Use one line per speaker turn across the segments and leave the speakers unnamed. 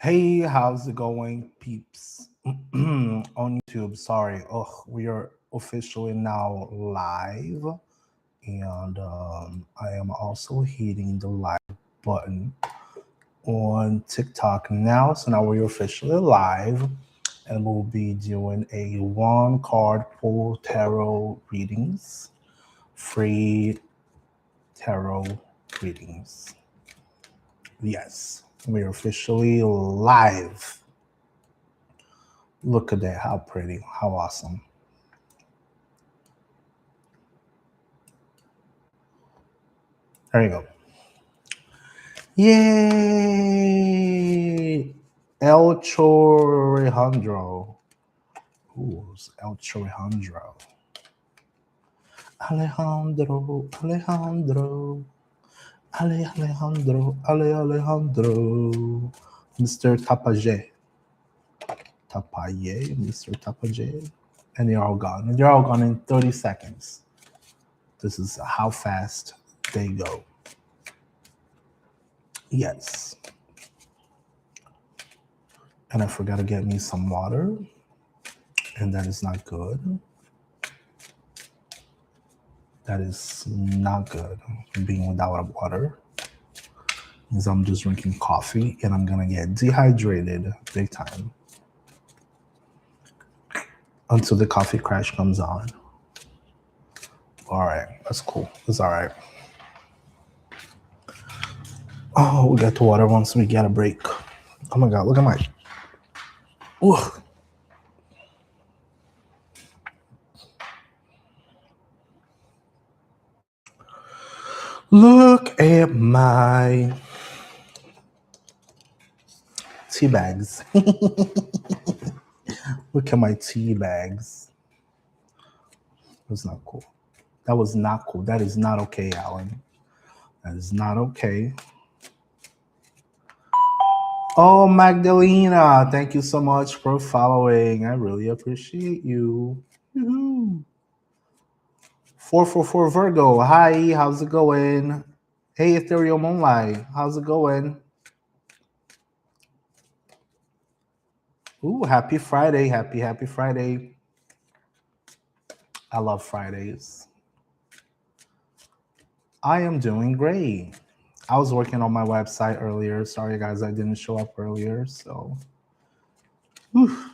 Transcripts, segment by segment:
Hey, how's it going, peeps? On YouTube, sorry. Oh, we are officially now live, and I am also hitting the live button on TikTok now. So now we're officially live, and we'll be doing a one card pull tarot readings, free tarot readings. Yes, we're officially live. Look at that. How pretty. How awesome. There you go. Yay! El Chorejandro. Who's El Chorejandro? Alejandro, Alejandro, Alejandro, Alejandro. Mr. Tapaje. Tapaye, Mr. Tapaje. And they're all gone. And they're all gone in 30 seconds. This is how fast they go. Yes. And I forgot to get me some water. And that is not good. That is not good. Being without water means I'm just drinking coffee and I'm gonna get dehydrated big time until the coffee crash comes on. All right, that's cool. It's all right. Oh, we got the water once we get a break. Oh my God, look at my. Ooh. Look at my tea bags. Look at my tea bags. That's not cool. That was not cool. That is not okay, Alan. That is not okay. Oh, Magdalena, thank you so much for following. I really appreciate you. Woo-hoo. 444 Virgo. Hi, how's it going? Hey, Ethereal Moonlight, how's it going? Ooh, happy Friday. Happy Friday. I love Fridays. I am doing great. I was working on my website earlier. Sorry, guys, I didn't show up earlier. So, whew.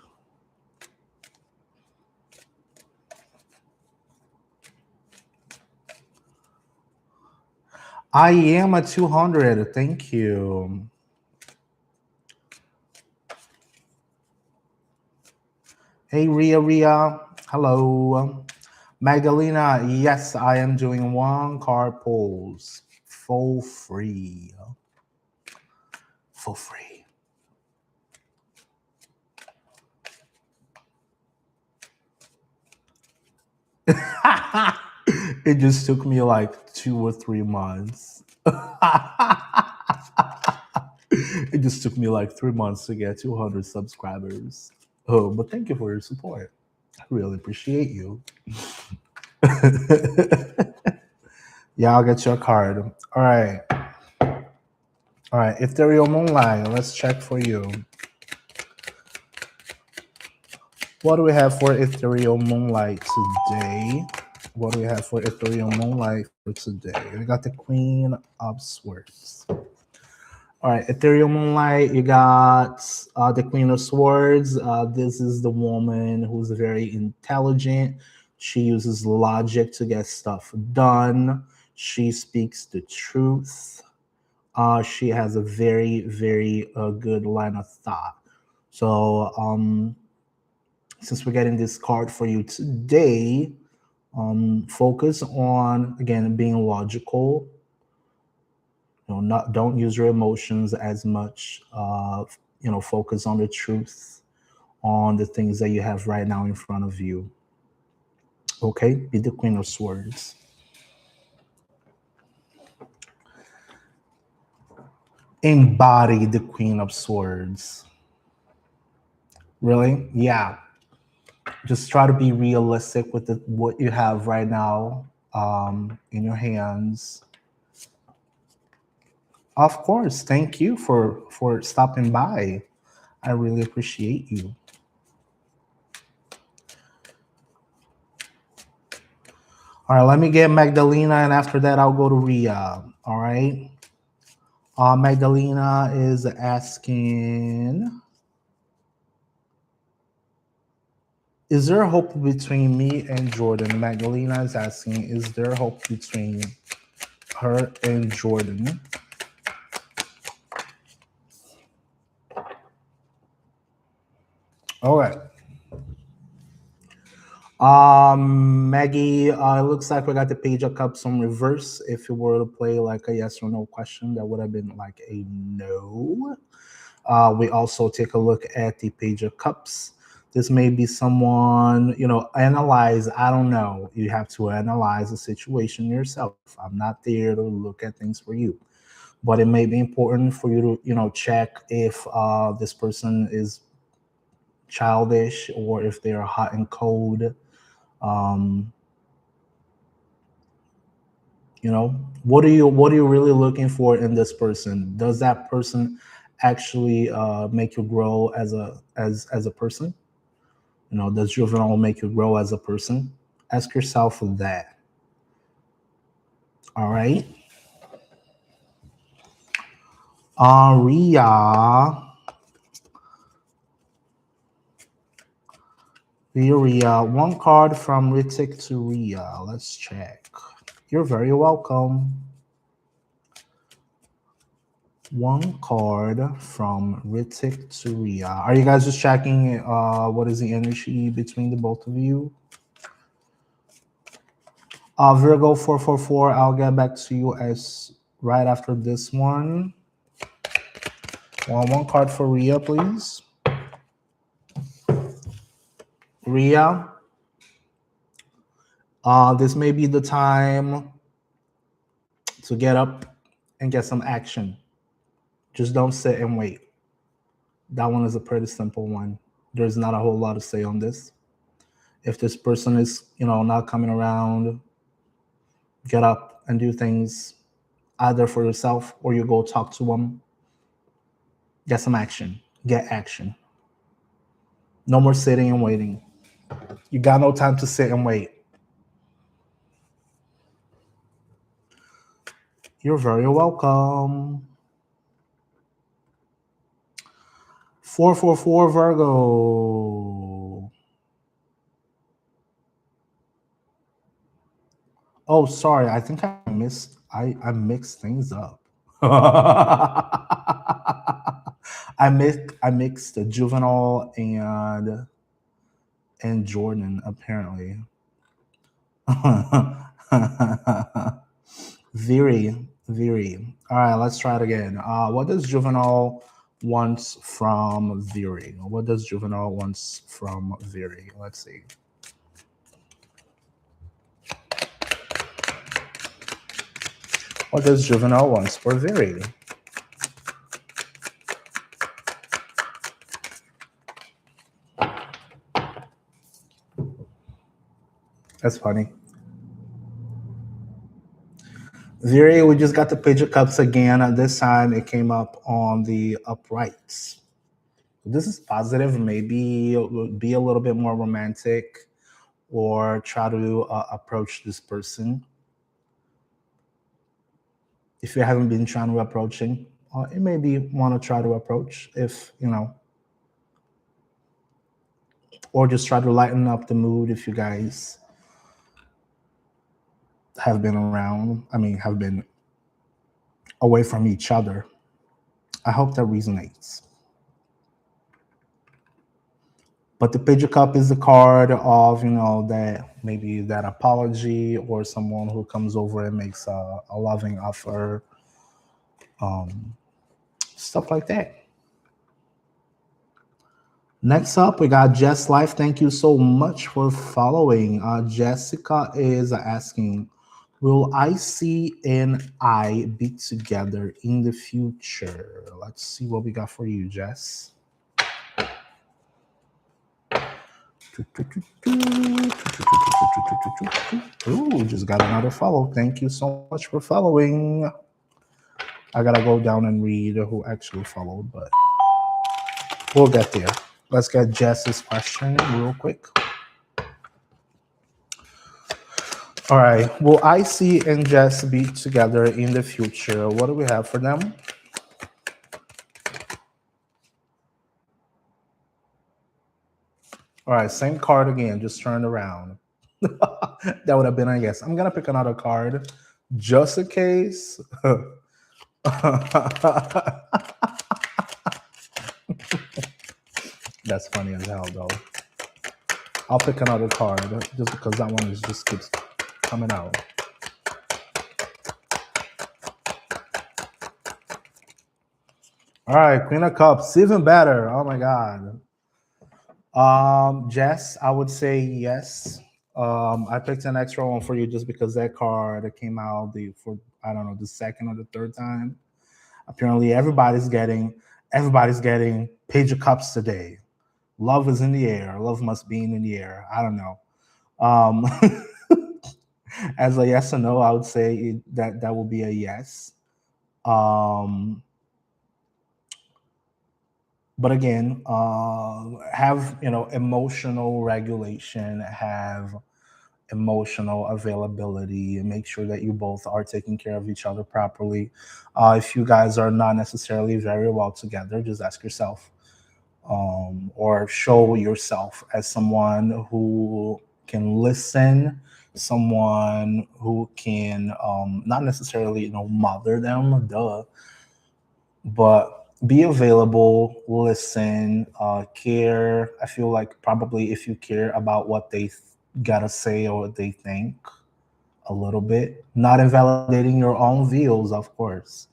I am at 200. Thank you. Hey, Ria. Hello. Magdalena, yes, I am doing one card pulls for free. For free. It just took me like 2 or 3 months. It just took me like 3 months to get 200 subscribers. Oh, but thank you for your support. I really appreciate you. Yeah, I'll get you a card. All right. All right. Ethereal Moonlight, let's check for you. What do we have for Ethereal Moonlight today? What do we have for Ethereal Moonlight for today? We got the Queen of Swords. All right, Ethereal Moonlight, you got the Queen of Swords. This is the woman who's very intelligent. She uses logic to get stuff done. She speaks the truth. She has a very, very good line of thought. So, since we're getting this card for you today, focus on, again, being logical. Don't use your emotions as much. Focus on the truth, on the things that you have right now in front of you. Okay, be the Queen of Swords. Embody the Queen of Swords. Really? Yeah. Just try to be realistic with what you have right now in your hands. Of course. Thank you for stopping by. I really appreciate you. All right, let me get Magdalena, and after that, I'll go to Ria. All right. Magdalena is asking, is there hope between me and Jordan? Magdalena is asking, is there hope between her and Jordan? All right. Maggie, it looks like we got the Page of Cups on reverse. If you were to play like a yes or no question, that would have been like a no. We also take a look at the Page of Cups. This may be someone, analyze. I don't know. You have to analyze the situation yourself. I'm not there to look at things for you. But it may be important for you to, check if this person is childish or if they're hot and cold. What are you really looking for in this person? Does that person actually make you grow as a person? Does juvenile make you grow as a person? Ask yourself that. All right. Ria, one card from Ritik to Ria. Let's check. You're very welcome. One card from Ritik to Ria. Are you guys just checking what is the energy between the both of you? Virgo 444, I'll get back to you as right after this one. One card for Ria, please. Ria, this may be the time to get up and get some action. Just don't sit and wait. That one is a pretty simple one. There's not a whole lot to say on this. If this person is, not coming around, get up and do things either for yourself or you go talk to them. Get some action. Get action. No more sitting and waiting. You got no time to sit and wait. You're very welcome. 444 Virgo. Oh, sorry. I think I mixed things up. I mixed the juvenile and Jordan, apparently. Very. All right, let's try it again. What does juvenile wants from Viri? What does juvenile wants from Viri? Let's see. What does juvenile wants for Viri? That's funny. Viri, we just got the Page of Cups again. This time it came up on the uprights. This is positive. Maybe be a little bit more romantic or try to approach this person. If you haven't been trying to approaching, it maybe want to try to approach if, or just try to lighten up the mood if you guys have been around. Have been away from each other. I hope that resonates. But the Page of Cup is the card of, that maybe that apology or someone who comes over and makes a loving offer, stuff like that. Next up, we got Jess Life. Thank you so much for following. Jessica is asking, will IC and I be together in the future? Let's see what we got for you, Jess. Ooh, just got another follow. Thank you so much for following. I gotta go down and read who actually followed, but We'll get there. Let's get Jess's question real quick. All right. Will Icy and Jess be together in the future? What do we have for them? All right, same card again, just turned around. That would have been a yes. I'm gonna pick another card just in case. That's funny as hell, though. I'll pick another card just because that one is just keeps coming out. All right, Queen of Cups, even better. Oh my God. Jess, I would say yes. I picked an extra one for you just because that card came out for I don't know the second or the third time. Apparently, everybody's getting Page of Cups today. Love is in the air. Love must be in the air. I don't know. Um, as a yes or no, I would say that will be a yes. Um, but again, have emotional regulation, have emotional availability, and make sure that you both are taking care of each other properly. If you guys are not necessarily very well together, just ask yourself, or show yourself as someone who can listen, someone who can not necessarily mother them, duh, but be available, listen, care. I feel like probably if you care about what they gotta say or what they think a little bit, not invalidating your own views, of course.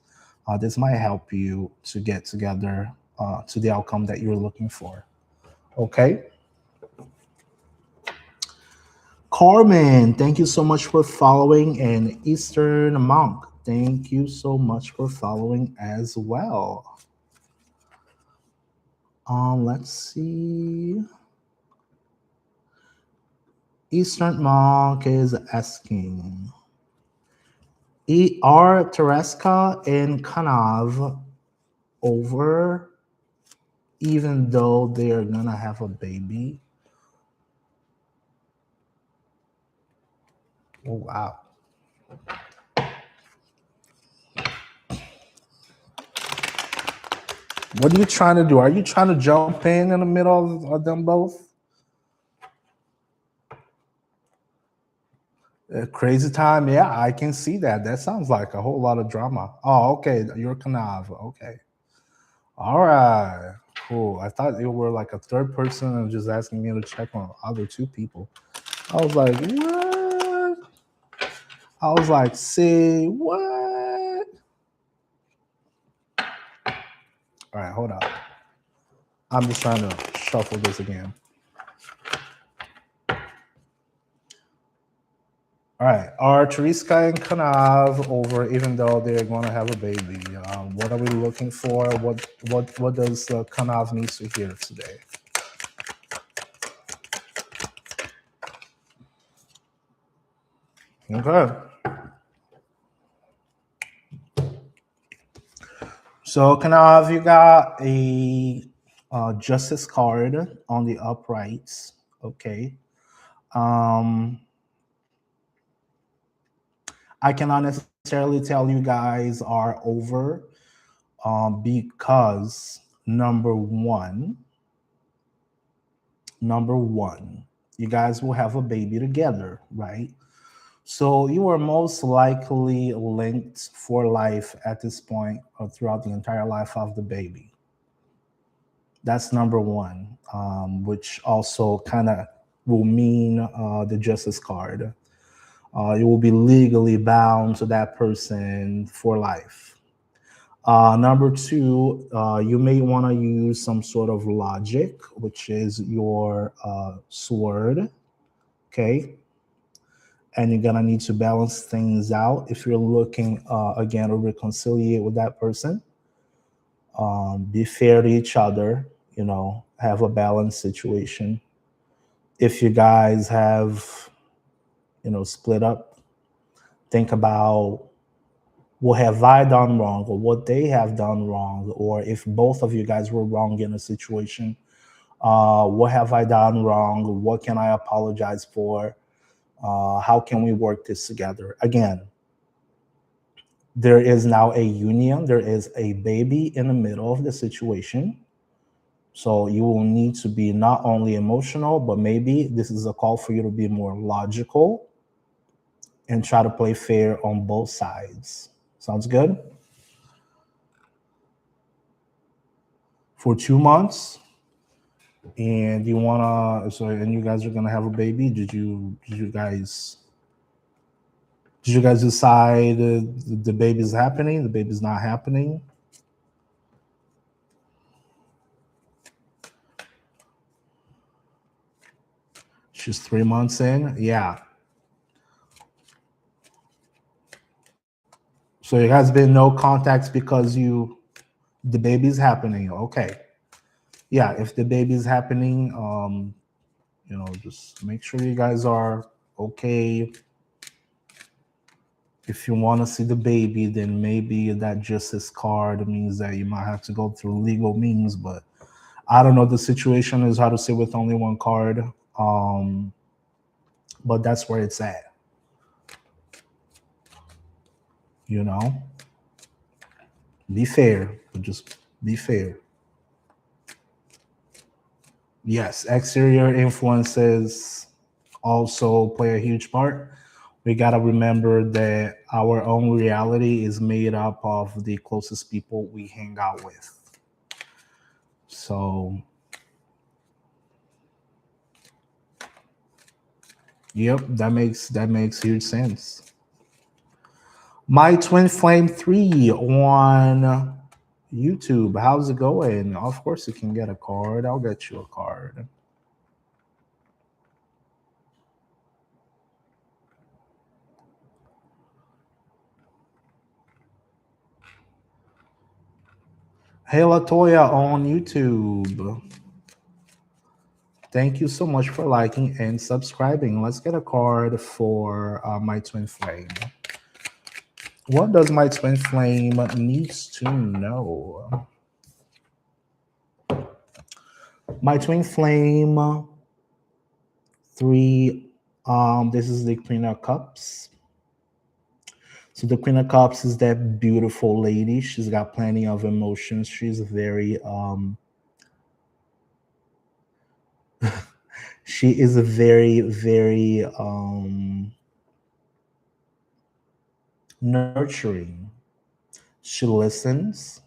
This might help you to get together to the outcome that you're looking for. Okay. Carmen, thank you so much for following. And Eastern Monk, thank you so much for following as well. Let's see. Eastern Monk is asking, are Tereska and Kanav over even though they're gonna have a baby? Oh, wow. What are you trying to do? Are you trying to jump in the middle of them both? Crazy time, yeah, I can see that. That sounds like a whole lot of drama. Oh, okay, you're Kanav. Okay, all right, cool. I thought you were like a third person and just asking me to check on other two people. I was like, what? I was like, say what? All right, hold on. I'm just trying to shuffle this again. All right, are Teresa and Kanav over even though they're going to have a baby? What are we looking for? What does Kanav need to hear today? Okay. So Kanav, you got a justice card on the uprights. Okay. Um, I cannot necessarily tell you guys are over because number one, you guys will have a baby together, right? So you are most likely linked for life at this point or throughout the entire life of the baby. That's number one, which also kind of will mean the justice card. You will be legally bound to that person for life. Number two, you may want to use some sort of logic, which is your sword. Okay. And you're going to need to balance things out if you're looking, again, to reconcile with that person. Be fair to each other, have a balanced situation. If you guys have, split up, think about what have I done wrong, or what they have done wrong, or if both of you guys were wrong in a situation, what have I done wrong? What can I apologize for? How can we work this together? Again, there is now a union, there is a baby in the middle of the situation. So you will need to be not only emotional, but maybe this is a call for you to be more logical and try to play fair on both sides. Sounds good? For 2 months, and you wanna, so and you guys are gonna have a baby. Did you guys decide the baby's happening? The baby's not happening? She's 3 months in. Yeah. So there has been no contacts because the baby's happening. Okay. Yeah. If the baby's happening, just make sure you guys are okay. If you want to see the baby, then maybe that justice card means that you might have to go through legal means, but I don't know. The situation is how to say with only one card. But that's where it's at. You know, be fair, but just be fair. Yes, exterior influences also play a huge part. We got to remember that our own reality is made up of the closest people we hang out with. So, yep, that makes huge sense. My Twin Flame 3 on YouTube. How's it going? Of course, you can get a card. I'll get you a card. Hey, Latoya on YouTube. Thank you so much for liking and subscribing. Let's get a card for my Twin Flame. What does my Twin Flame needs to know? My Twin Flame 3. This is the Queen of Cups. So the Queen of Cups is that beautiful lady. She's got plenty of emotions. She's very she is a very, very nurturing. She listens.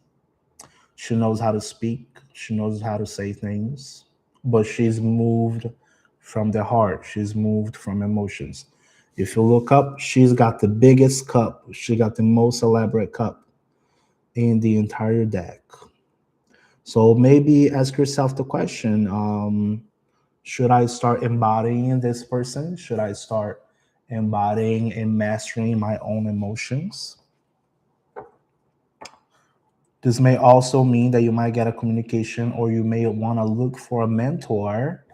She knows how to speak. She knows how to say things. But she's moved from the heart. She's moved from emotions. If you look up, she's got the biggest cup. She got the most elaborate cup in the entire deck. So maybe ask yourself the question, should I start embodying this person? Should I start embodying and mastering my own emotions? This may also mean that you might get a communication, or you may want to look for a mentor,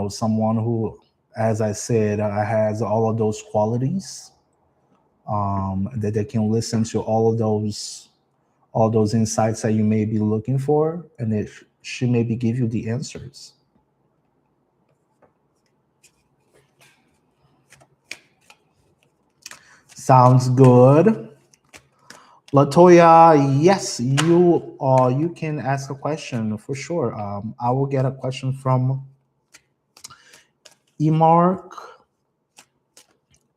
someone who, as I said, has all of those qualities, that they can listen to all those insights that you may be looking for, and if she maybe give you the answers. Sounds good. Latoya, yes, you can ask a question for sure. I will get a question from Emark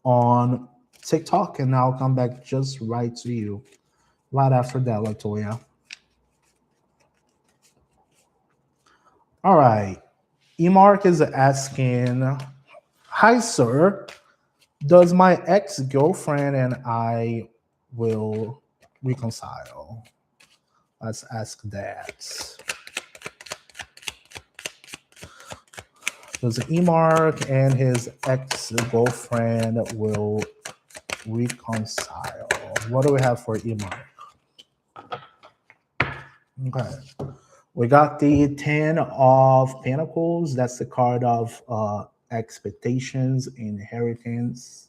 on TikTok, and I'll come back just right to you right after that, Latoya. All right. Emark is asking, hi, sir. Does my ex-girlfriend and I will reconcile? Let's ask that. Does Emark and his ex-girlfriend will reconcile? What do we have for Emark? Okay. We got the 10 of Pentacles. That's the card of expectations, inheritance.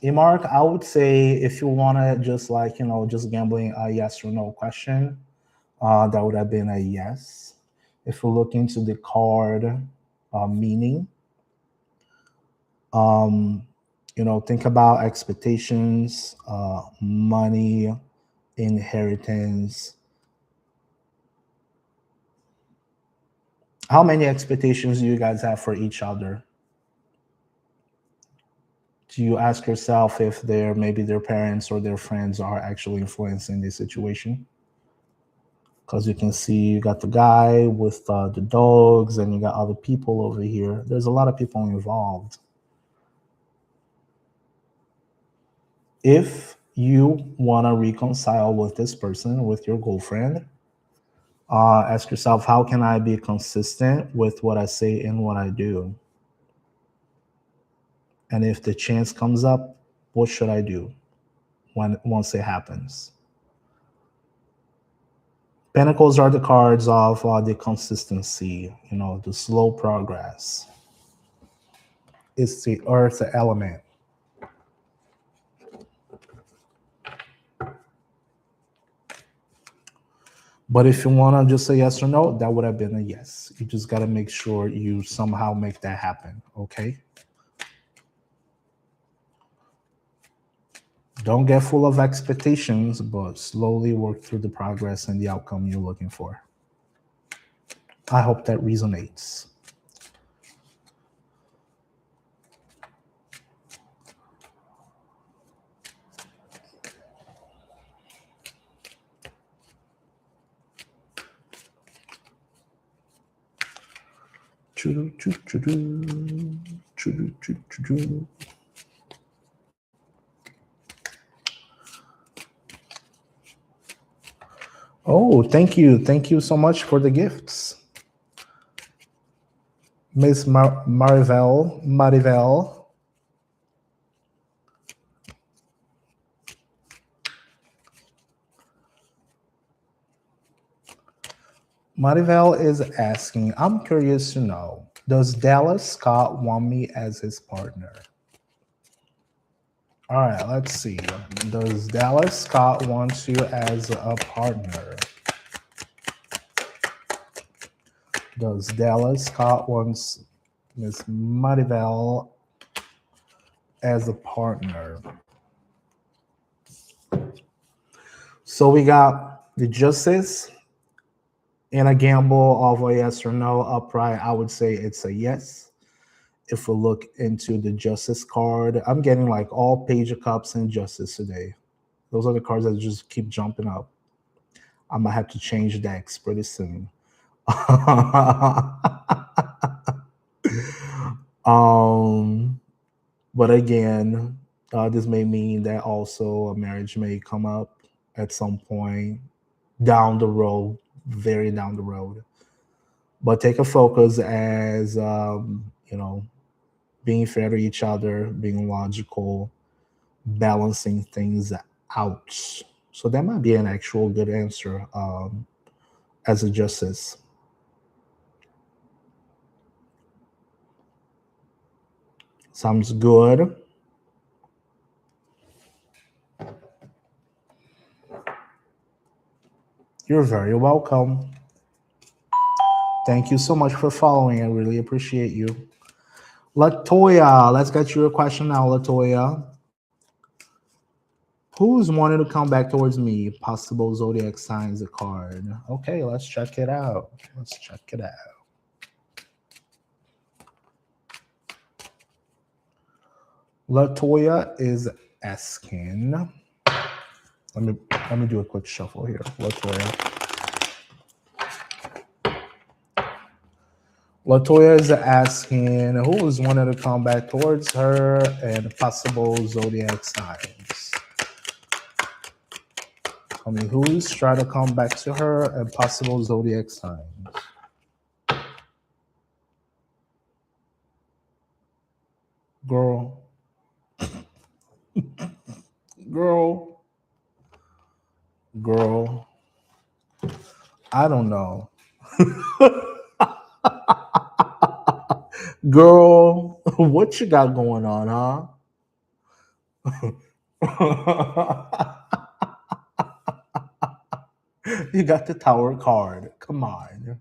Mark, I would say if you want to just like, just gambling a yes or no question, that would have been a yes. If we look into the card meaning, um, think about expectations, money, inheritance. How many expectations do you guys have for each other? Do you ask yourself if maybe their parents or their friends are actually influencing this situation? Because you can see you got the guy with the dogs and you got other people over here. There's a lot of people involved. If you want to reconcile with this person, with your girlfriend, ask yourself, how can I be consistent with what I say and what I do? And if the chance comes up, what should I do once it happens? Pentacles are the cards of the consistency, the slow progress. It's the earth element. But if you want to just say yes or no, that would have been a yes. You just got to make sure you somehow make that happen, okay? Don't get full of expectations, but slowly work through the progress and the outcome you're looking for. I hope that resonates. Oh, thank you. Thank you so much for the gifts. Miss Marivel. Marivel is asking, I'm curious to know, does Dallas Scott want me as his partner? All right, let's see. Does Dallas Scott want you as a partner? Does Dallas Scott wants Miss Marivel as a partner? So we got the Justice in a gamble of a yes or no upright. I would say it's a yes. If we look into the Justice card, I'm getting like all Page of Cups and Justice today. Those are the cards that just keep jumping up. I might have to change decks pretty soon. But again, this may mean that also a marriage may come up at some point down the road, very down the road. But take a focus as being fair to each other, being logical, balancing things out. So that might be an actual good answer as a justice. Sounds good. You're very welcome. Thank you so much for following. I really appreciate you. Latoya, let's get you a question now, Latoya. Who's wanting to come back towards me? Possible zodiac signs, a card. Okay, let's check it out. Let's check it out. Latoya is asking. Let me do a quick shuffle here. Latoya is asking who is wanting to come back towards her and possible zodiac signs. I mean, who's trying to come back to her and possible zodiac signs? Girl. Girl. I don't know. Girl, what you got going on, huh? You got the Tower card. Come on,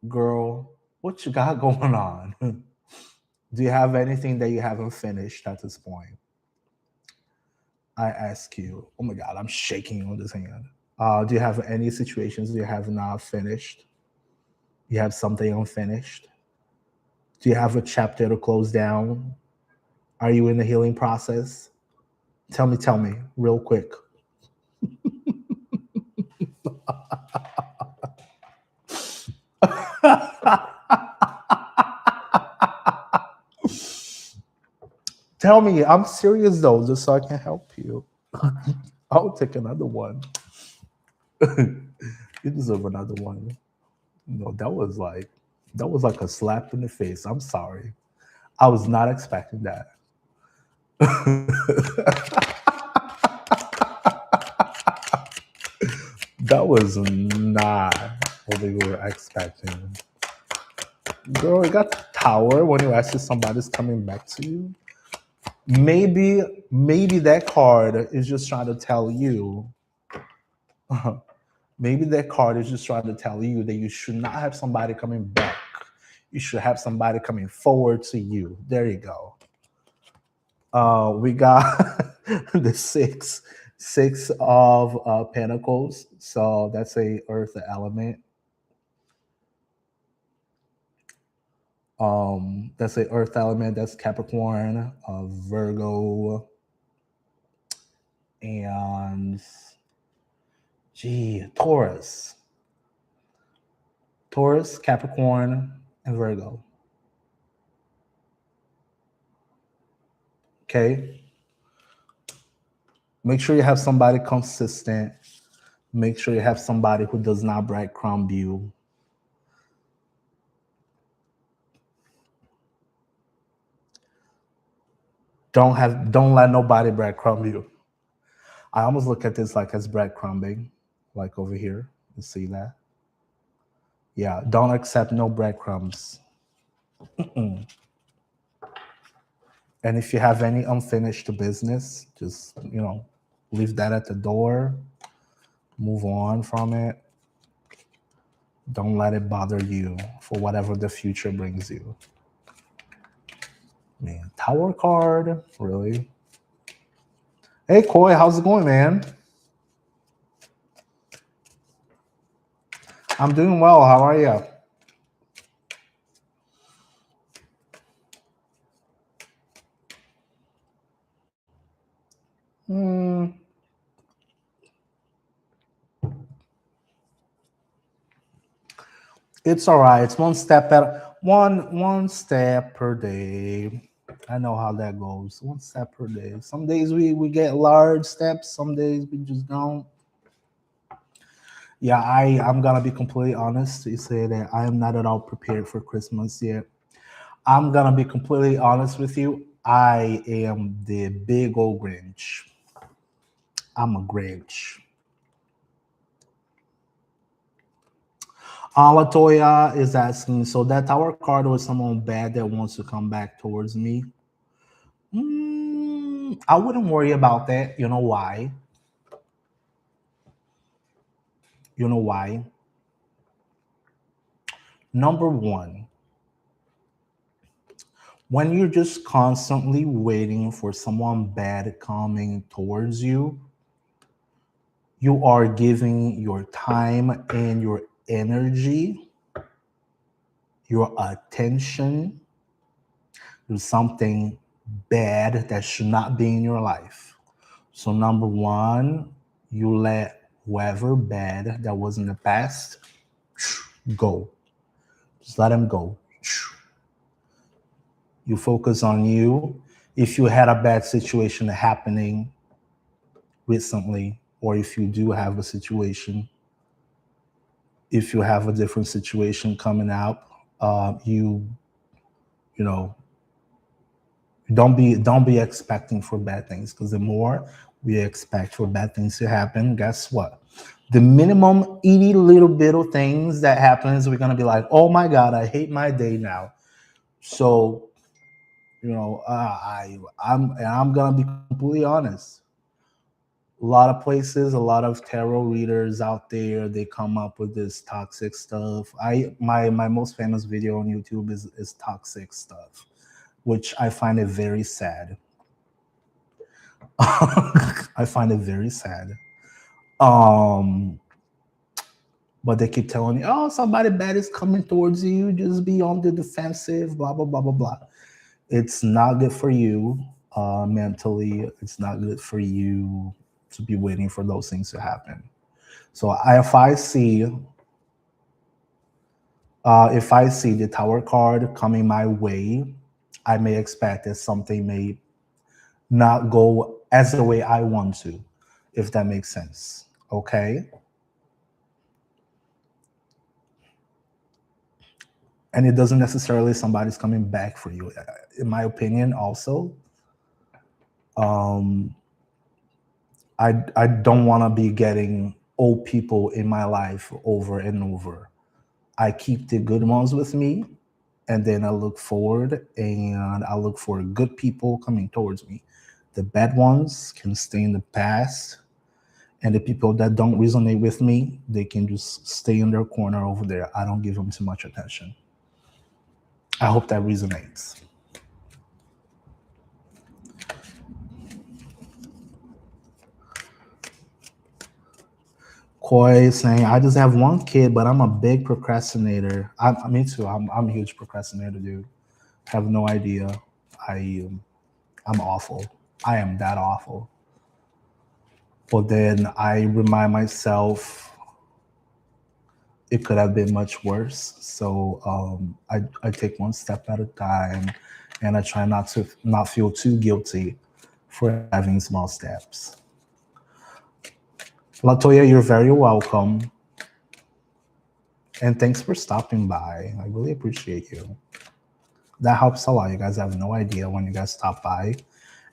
girl. What you got going on? Do you have anything that you haven't finished at this point? I ask you. Oh my God, I'm shaking on this hand. Do you have any situations you have not finished? You have something unfinished? Do you have a chapter to close down? Are you in the healing process? Tell me, real quick. Tell me, I'm serious though, just so I can help you. I'll take another one. You deserve another one. No, that was like a slap in the face. I'm sorry. I was not expecting that. That was not what we were expecting. Girl, you got the tower when you actually somebody's coming back to you. Maybe that card is just trying to tell you. Maybe that card is just trying to tell you that you should not have somebody coming back. You should have somebody coming forward to you. There you go. We got the six of pentacles. So that's a earth element. That's a earth element. That's Capricorn, Virgo, and Taurus. Taurus, Capricorn, and Virgo. Okay. Make sure you have somebody consistent. Make sure you have somebody who does not breadcrumb you. Don't let nobody breadcrumb you. I almost look at this like as breadcrumbing, like over here. You see that? Yeah, don't accept no breadcrumbs. Mm-mm. And if you have any unfinished business, just leave that at the door. Move on from it. Don't let it bother you for whatever the future brings you. Man, Tower card, really? Hey, Koi, how's it going, man? I'm doing well. How are you? It's all right. It's one step per day. I know how that goes. One step per day. Some days we get large steps. Some days we just don't. Yeah, I'm gonna be completely honest to say that I am not at all prepared for Christmas yet. I'm gonna be completely honest with you. I am the big old Grinch. I'm a Grinch. Latoya is asking, so that Tower card was someone bad that wants to come back towards me. I wouldn't worry about that. You know why? You know why? Number one, when you're just constantly waiting for someone bad coming towards you, you are giving your time and your energy, your attention to something bad that should not be in your life. So number one, you let whoever bad that was in the past go. Just let him go. You focus on you. If you had a bad situation happening recently, or if you do have a situation, if you have a different situation coming up, you know, don't be expecting for bad things, because the more we expect for bad things to happen, guess what? The minimum itty little bit of things that happens, we're gonna be like, oh my God, I hate my day now. So I'm gonna be completely honest. A lot of places, a lot of tarot readers out there, they come up with this toxic stuff. My most famous video on YouTube is toxic stuff, which I find it very sad. I find it very sad. Um, but they keep telling you, oh, somebody bad is coming towards you. Just be on the defensive, blah, blah, blah, blah, blah. It's not good for you mentally. It's not good for you to be waiting for those things to happen. So if I see the Tower card coming my way, I may expect that something may not go as the way I want to, if that makes sense. Okay. And it doesn't necessarily somebody's coming back for you. In my opinion, also, um, I don't want to be getting old people in my life over and over. I keep the good ones with me, and then I look forward and I look for good people coming towards me. The bad ones can stay in the past, and the people that don't resonate with me, they can just stay in their corner over there. I don't give them too much attention. I hope that resonates. Koi saying, I just have one kid, but I'm a big procrastinator. Me too. I'm a huge procrastinator, dude. Have no idea. I'm awful. I am that awful. But then I remind myself it could have been much worse. So I take one step at a time, and I try not feel too guilty for having small steps. Latoya, you're very welcome. And thanks for stopping by. I really appreciate you. That helps a lot. You guys have no idea when you guys stop by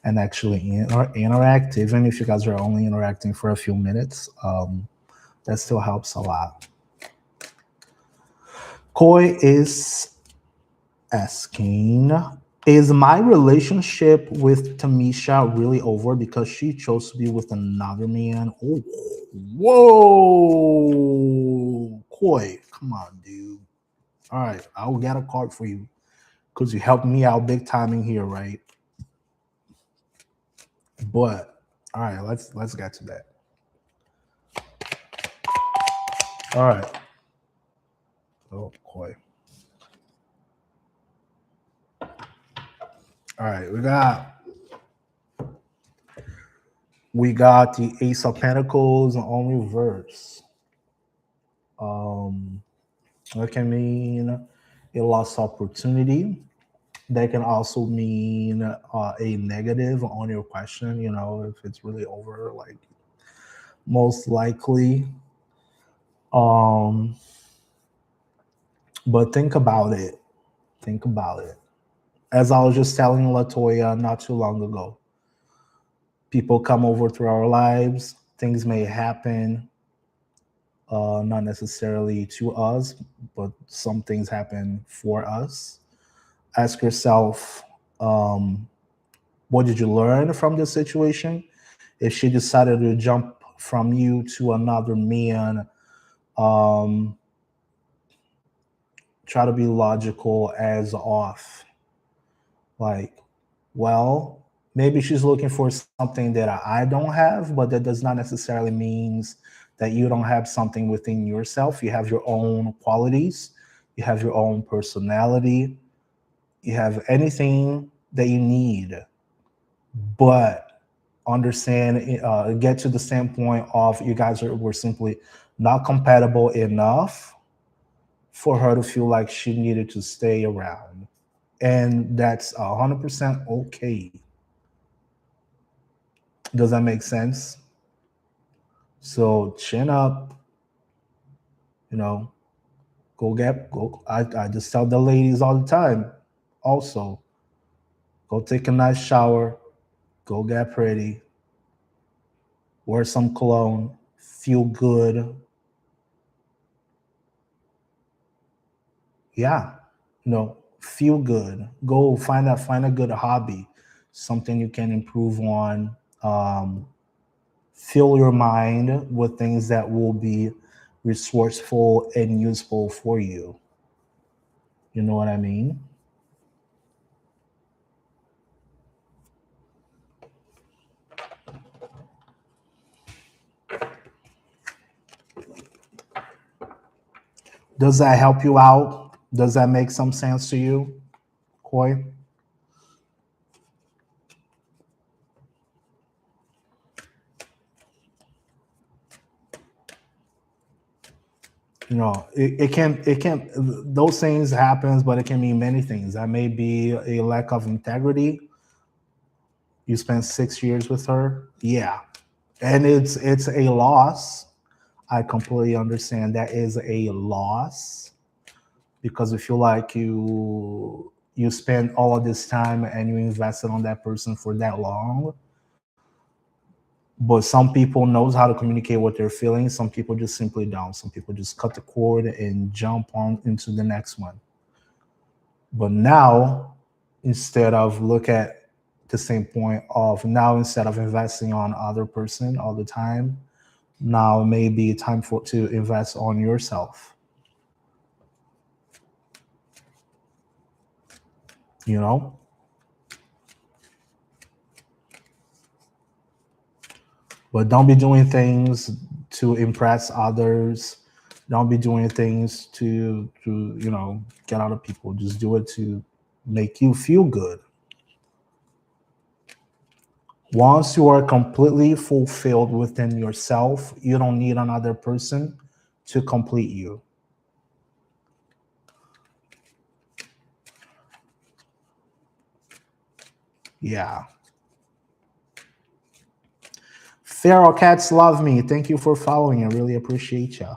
and actually interact, even if you guys are only interacting for a few minutes. That still helps a lot. Koi is asking, is my relationship with Tamisha really over because she chose to be with another man? Oh, whoa, Koi, come on, dude. All right, I'll get a card for you because you helped me out big time in here, right? But all right, let's get to that. All right. Oh, Koi. All right, we got the Ace of Pentacles on reverse. That can mean a lost opportunity. That can also mean a negative on your question. If it's really over, like most likely. But think about it. Think about it. As I was just telling Latoya not too long ago, people come over through our lives. Things may happen, not necessarily to us, but some things happen for us. Ask yourself, what did you learn from this situation? If she decided to jump from you to another man, um, try to be logical as off. Like, well, maybe she's looking for something that I don't have, but that does not necessarily means that you don't have something within yourself. You have your own qualities, you have your own personality, you have anything that you need. But understand, get to the standpoint of you guys were simply not compatible enough for her to feel like she needed to stay around. And that's 100% okay. Does that make sense? So chin up, you know, go. I just tell the ladies all the time, also, go take a nice shower, go get pretty, wear some cologne, feel good. Yeah, feel good. Go find a good hobby, something you can improve on. Fill your mind with things that will be resourceful and useful for you. You know what I mean? Does that help you out? Does that make some sense to you, Koi? You know, it can those things happens, but it can mean many things. That may be a lack of integrity. You spent 6 years with her, yeah, and it's a loss. I completely understand that is a loss because I feel like you spend all of this time and you invested on that person for that long. But some people knows how to communicate what they're feeling. Some people just simply don't. Some people just cut the cord and jump on into the next one. But now, instead of look at the same point of now, instead of investing on other person all the time, now maybe time for to invest on yourself. You know, but don't be doing things to impress others. Don't be doing things to get out of people. Just do it to make you feel good. Once you are completely fulfilled within yourself, you don't need another person to complete you. Yeah. Feral cats love me. Thank you for following. I really appreciate you.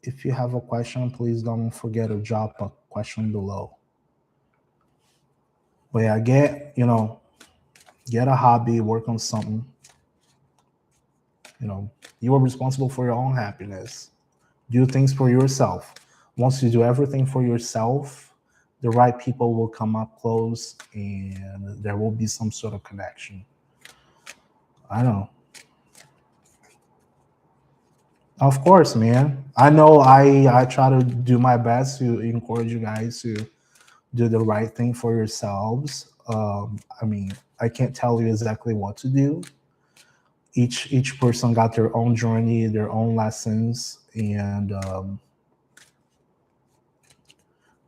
If you have a question, please don't forget to drop a question below. But yeah, get a hobby, work on something. You are responsible for your own happiness. Do things for yourself. Once you do everything for yourself, the right people will come up close and there will be some sort of connection. I know. Of course, man. I know I try to do my best to encourage you guys to do the right thing for yourselves. I mean, I can't tell you exactly what to do. Each person got their own journey, their own lessons, and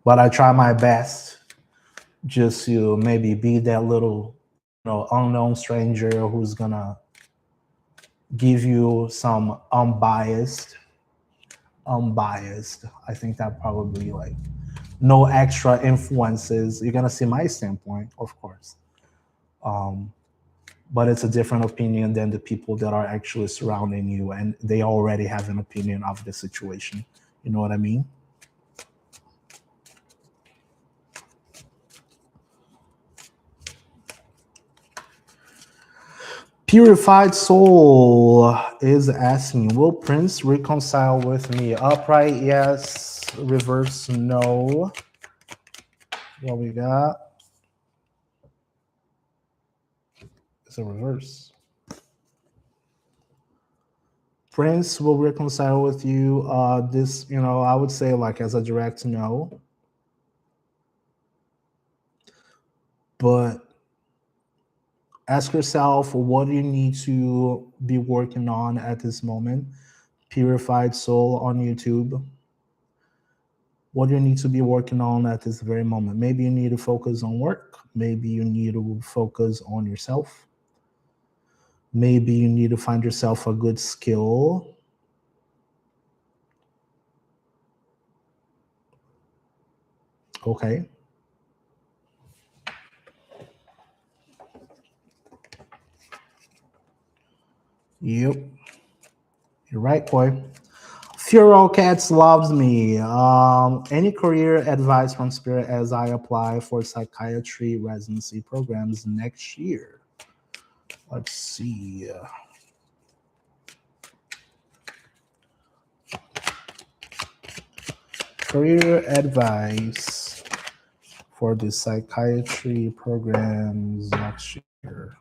but I try my best just to maybe be that little, unknown stranger who's gonna give you some unbiased. I think that probably like no extra influences. You're gonna see my standpoint, of course, but it's a different opinion than the people that are actually surrounding you, and they already have an opinion of the situation. You know what I mean? Purified Soul is asking, will Prince reconcile with me? Upright, yes. Reverse, no. What we got? It's a reverse. Prince will reconcile with you. This, I would say like as a direct no. But ask yourself, what do you need to be working on at this moment? Purified Soul on YouTube. What do you need to be working on at this very moment? Maybe you need to focus on work. Maybe you need to focus on yourself. Maybe you need to find yourself a good skill. Okay. Yep. You're right, boy. Feral Cats loves me. Any career advice from Spirit as I apply for psychiatry residency programs next year? Let's see. career advice for the psychiatry programs next year.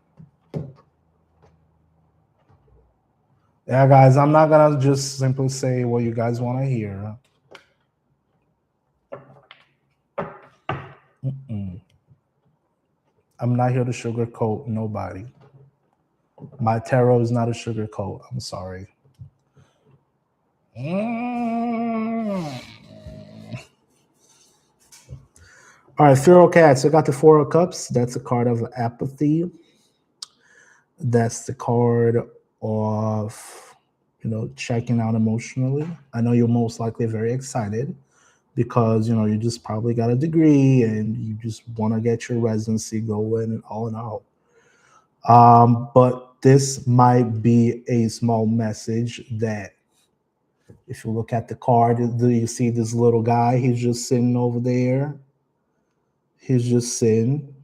Yeah, guys, I'm not gonna just simply say what you guys want to hear. I'm not here to sugarcoat nobody. My tarot is not a sugarcoat. I'm sorry. All right, Feral Cats. I got the Four of Cups. That's a card of apathy. That's the card of, checking out emotionally. I know you're most likely very excited because, you just probably got a degree and you just want to get your residency going and all in all. But this might be a small message that if you look at the card, do you see this little guy? He's just sitting over there. He's just sitting.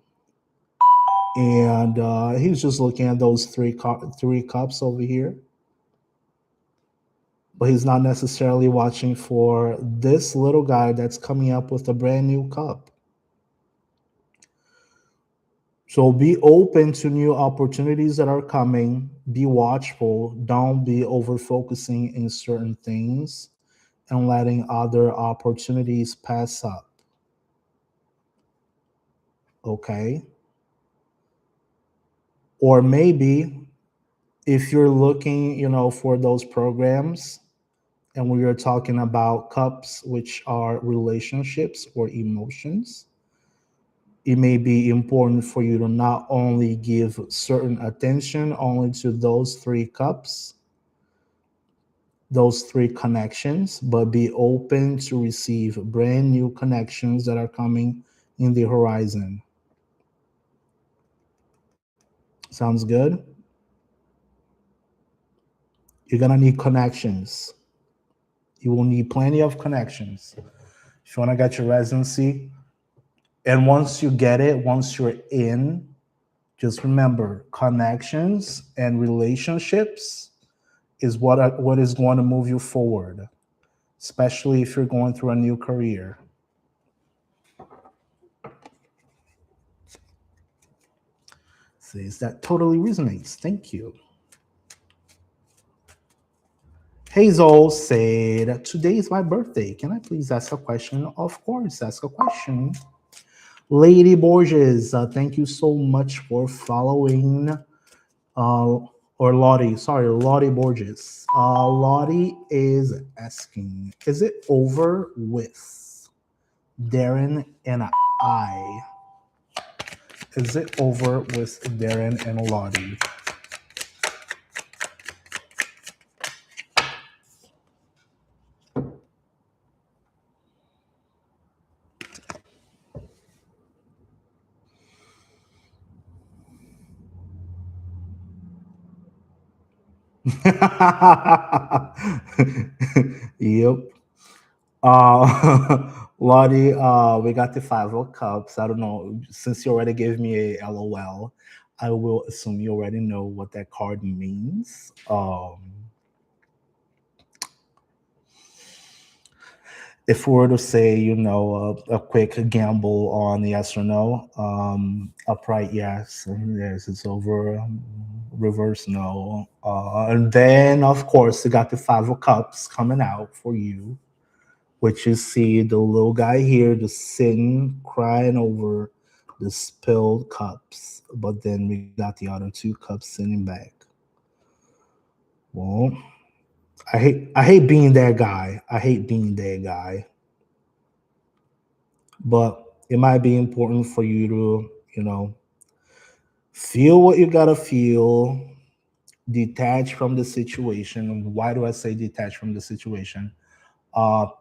And he's just looking at those three cups over here. But he's not necessarily watching for this little guy that's coming up with a brand new cup. So be open to new opportunities that are coming. Be watchful. Don't be over focusing in certain things and letting other opportunities pass up. Okay? Or maybe if you're looking, for those programs, and we are talking about cups, which are relationships or emotions, it may be important for you to not only give certain attention only to those three cups, those three connections, but be open to receive brand new connections that are coming in the horizon. Sounds good? You're going to need connections. You will need plenty of connections. If you want to get your residency, and once you get it, once you're in, just remember connections and relationships is what is going to move you forward, especially if you're going through a new career. Says that totally resonates. Thank you. Hazel said, today is my birthday. Can I please ask a question? Of course, ask a question. Lady Borges, thank you so much for following. Lottie Borges. Lottie is asking, is it over with Darren and I? Is it over with Darren and Lottie? Yep. Lottie, we got the Five of Cups. I don't know. Since you already gave me a LOL, I will assume you already know what that card means. If we were to say, a quick gamble on yes or no, upright yes, it's over. Reverse no, and then of course you got the Five of Cups coming out for you, which you see the little guy here just sitting crying over the spilled cups, but then we got the other two cups sitting back. Well, I hate being that guy. But it might be important for you to, feel what you gotta feel, detach from the situation. Why do I say detach from the situation?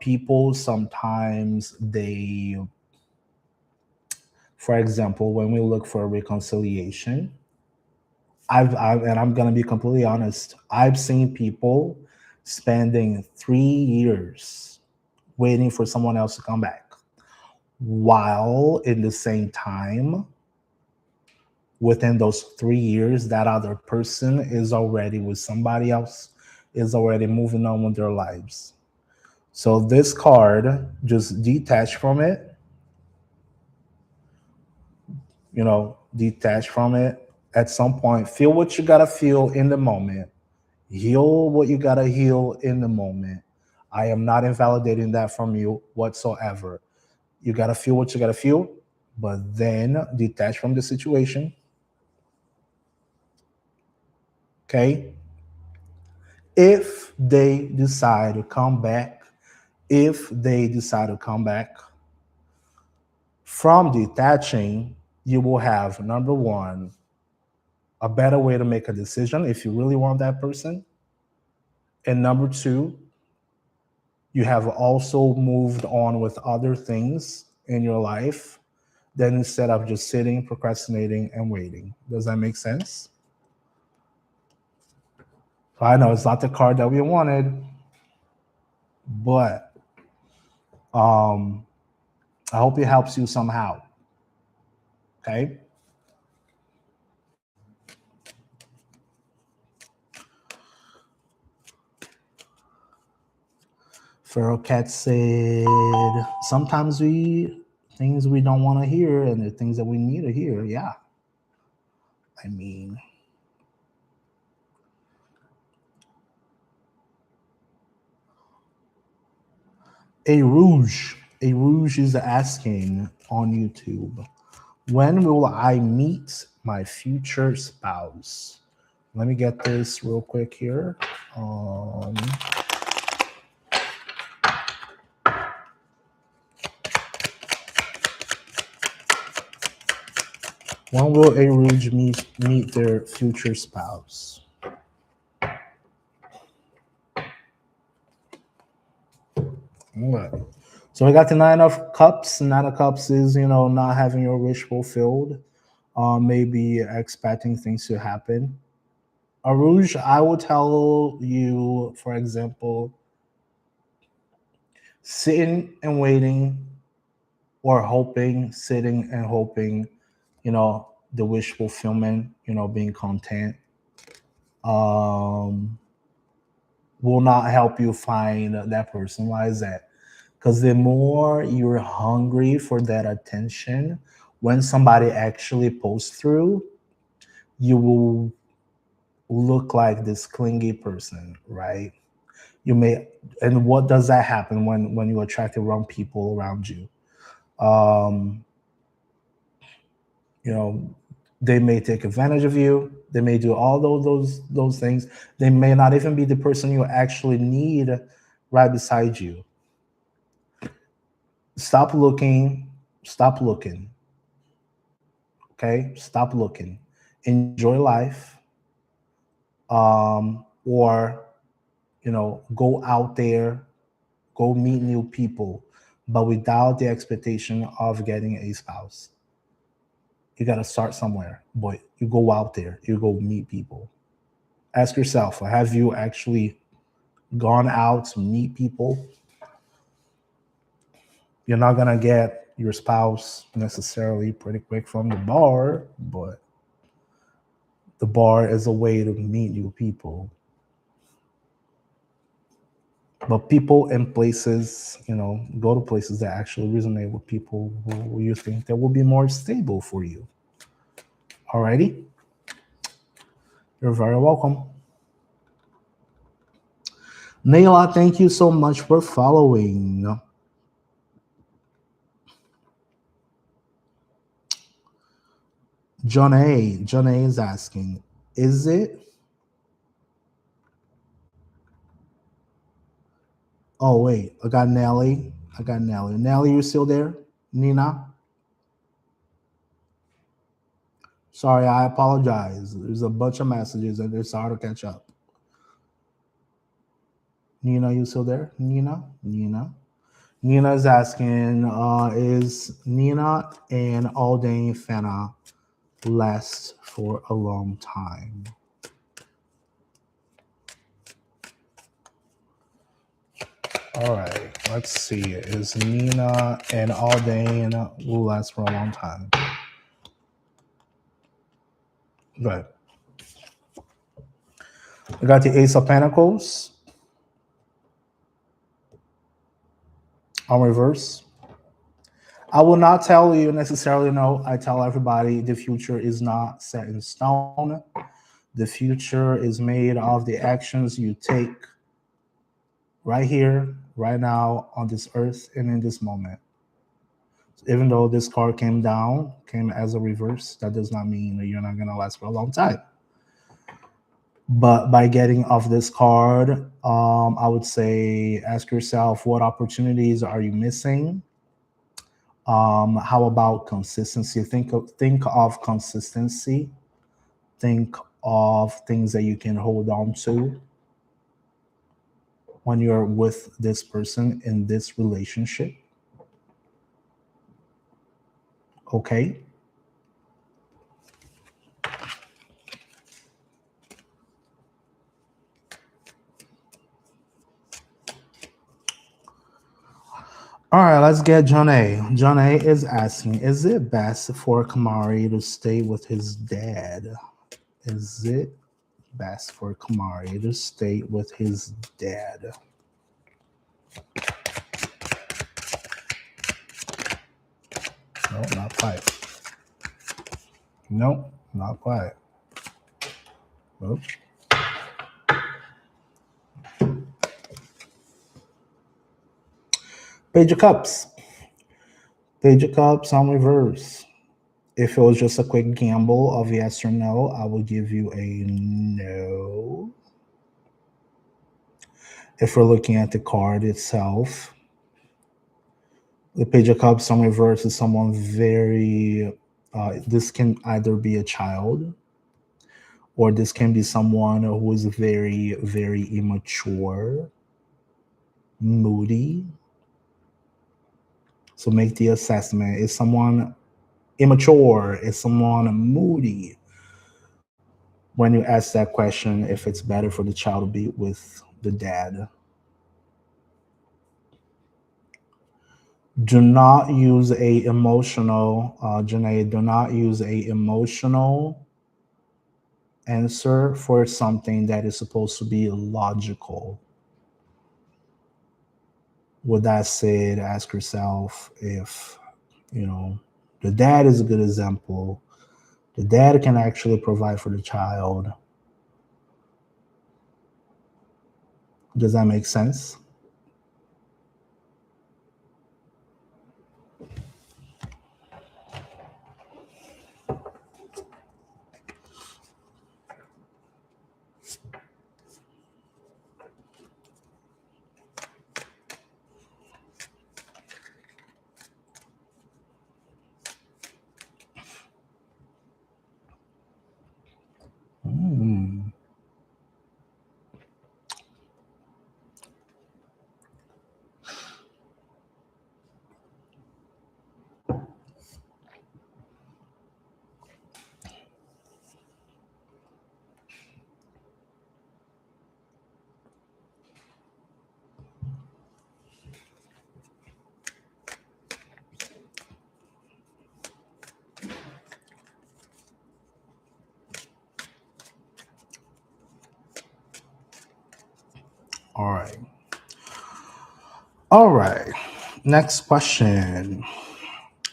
People sometimes for example, when we look for a reconciliation, and I'm gonna be completely honest, I've seen people spending 3 years waiting for someone else to come back, while in the same time, within those 3 years, that other person is already with somebody else, is already moving on with their lives. So this card, just detach from it, detach from it. At some point, feel what you gotta feel in the moment. Heal what you gotta heal in the moment. I am not invalidating that from you whatsoever. You gotta feel what you gotta feel, but then detach from the situation. Okay? If they decide to come back, if they decide to come back from detaching, you will have number one, a better way to make a decision if you really want that person. And number two, you have also moved on with other things in your life than instead of just sitting, procrastinating, and waiting. Does that make sense? I know it's not the card that we wanted, but I hope it helps you somehow. Okay. Feral Cat said, sometimes we things we don't want to hear and the things that we need to hear. Yeah. I mean, A Rouge is asking on YouTube, when will I meet my future spouse? Let me get this real quick here. When will A Rouge meet their future spouse? What? So we got the Nine of Cups. Nine of Cups is, not having your wish fulfilled, maybe expecting things to happen. Arouge, I will tell you, for example, sitting and waiting or hoping, sitting and hoping, the wish fulfillment, being content, um, will not help you find that person. Why is that? Because the more you're hungry for that attention, when somebody actually pulls through, you will look like this clingy person, right? You may, and what does that happen when you attract the wrong people around you? Um, you know, they may take advantage of you. They may do all those things. They may not even be the person you actually need right beside you. Stop looking. Stop looking. Okay, stop looking. Enjoy life. Or go out there, go meet new people, but without the expectation of getting a spouse. You got to start somewhere, but you go out there, you go meet people. Ask yourself, have you actually gone out to meet people? You're not going to get your spouse necessarily pretty quick from the bar, but the bar is a way to meet new people. But people and places, go to places that actually resonate with people who you think that will be more stable for you. Alrighty? You're very welcome. Naila, thank you so much for following. John A is asking, is it? Oh, wait, I got Nelly. Nelly, you still there? Nina? Sorry, I apologize. There's a bunch of messages and it's hard to catch up. Nina, you still there? Nina? Nina's asking, is Nina and Aldain Fena last for a long time? All right, let's see. Is Nina and Aldain will last for a long time? Good. We got the Ace of Pentacles. On reverse, I will not tell you necessarily. No, I tell everybody the future is not set in stone. The future is made of the actions you take right here, right now, on this earth, and in this moment. Even though this card came down, came as a reverse, that does not mean that you're not going to last for a long time. But by getting off this card, I would say ask yourself, what opportunities are you missing? How about consistency? Think of consistency. Think of things that you can hold on to when you're with this person in this relationship. Okay. All right, let's get John A. John A is asking, is it best for Kamari to stay with his dad? Is it best for Kamari to stay with his dad? No, not quite. No, not quite. Oops. Page of Cups. Page of Cups on reverse. If it was just a quick gamble of yes or no, I will give you a no. If we're looking at the card itself, the Page of Cups on reverse is someone very, this can either be a child or this can be someone who is very, very immature, moody. So make the assessment. Is someone immature? Is someone moody? When you ask that question, if it's better for the child to be with the dad. Do not use a emotional, Janae, do not use a emotional answer for something that is supposed to be logical. With that said, ask yourself if, the dad is a good example. The dad can actually provide for the child. Does that make sense? All right. All right. Next question.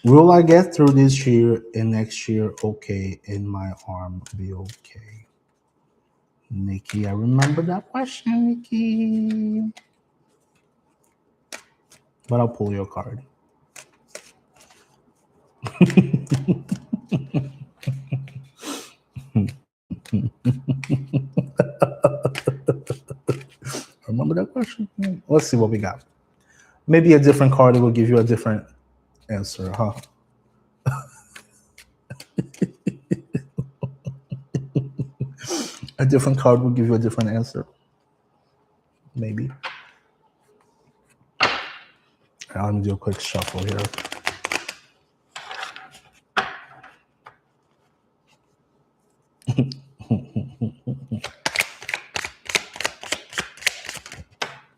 Will I get through this year and next year okay and my arm be okay? Nikki, I remember that question, Nikki. But I'll pull your card. Remember that question? Let's see what we got. Maybe a different card will give you a different answer, huh? A different card will give you a different answer. Maybe. Let me do a quick shuffle here.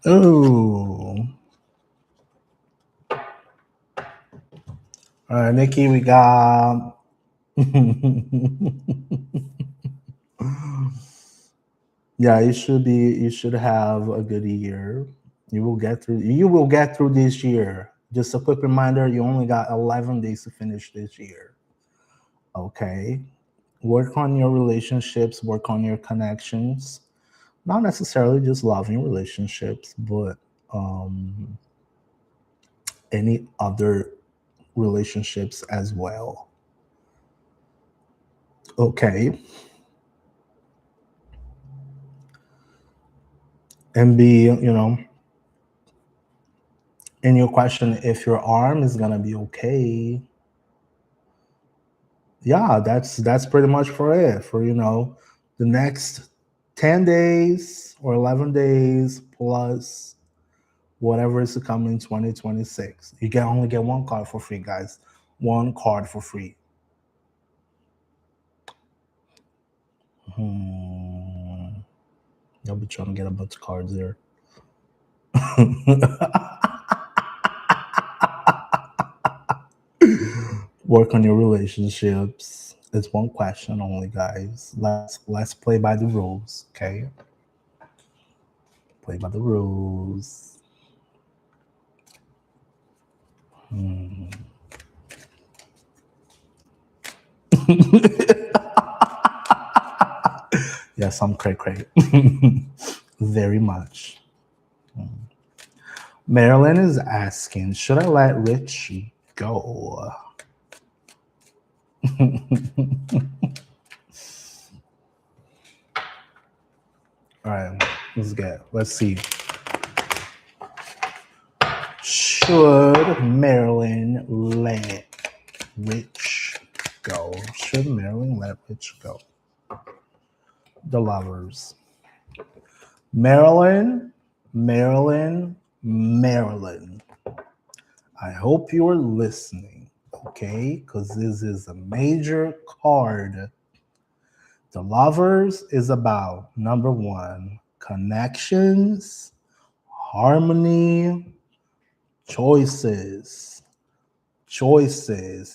Ooh. All right, Nikki, we got. Yeah, you should have a good year. You will get through this year. Just a quick reminder, you only got 11 days to finish this year. Okay? Work on your relationships, work on your connections. Not necessarily just loving relationships, but any other relationships as well. Okay. And be, in your question, if your arm is gonna be okay, yeah, that's pretty much for it. For the next 10 days or 11 days plus whatever is to come in 2026. You can only get one card for free, guys. One card for free. I'll be trying to get a bunch of cards there. Work on your relationships. It's one question only, guys. Let's play by the rules, okay? Play by the rules. Yes, I'm cray. Very much. Marilyn is asking, should I let Rich go? All right, let's see. Should Marilyn let Rich go? Should Marilyn let Rich go? The Lovers. Marilyn. I hope you are listening, okay? Because this is a major card. The Lovers is about number one, connections, harmony, choices.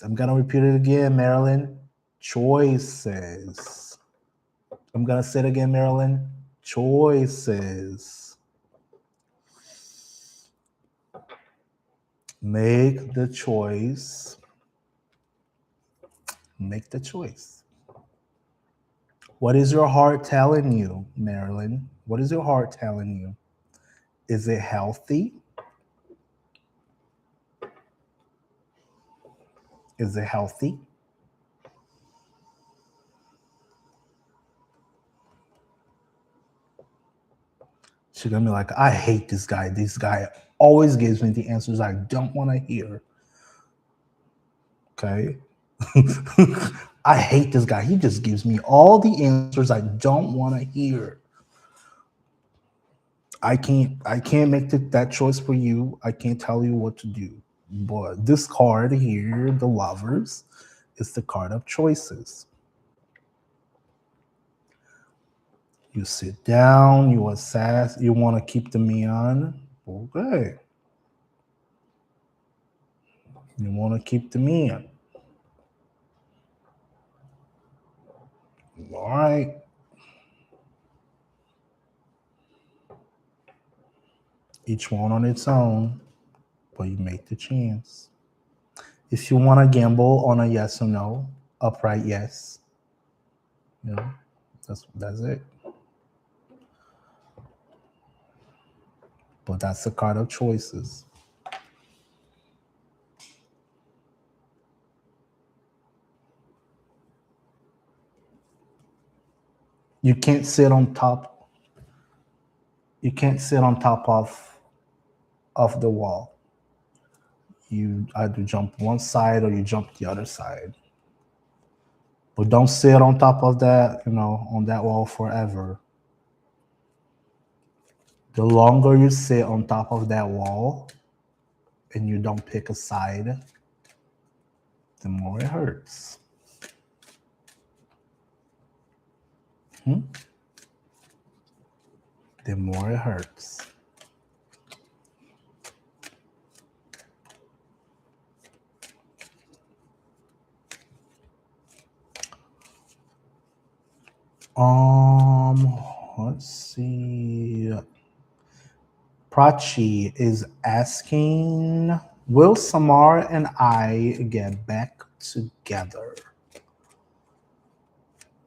I'm gonna repeat it again, Marilyn. Choices. I'm gonna say it again, Marilyn. Choices. Make the choice. Make the choice. What is your heart telling you, Marilyn? What is your heart telling you? Is it healthy? Is it healthy? She's gonna be like, I hate this guy. This guy always gives me the answers I don't want to hear. Okay. I hate this guy. He just gives me all the answers I don't want to hear. I can't make that choice for you. I can't tell you what to do. But this card here, the Lovers, is the card of choices. You sit down, you assess, you want to keep the man. Okay. You want to keep the man. All right. Each one on its own, but you make the chance. If you want to gamble on a yes or no, upright yes. That's it. But that's the card of choices. You can't sit on top. You can't sit on top of the wall. You either jump one side or you jump the other side. But don't sit on top of that, on that wall forever. The longer you sit on top of that wall and you don't pick a side, the more it hurts. The more it hurts. Let's see. Prachi is asking, Will Samar and I get back together?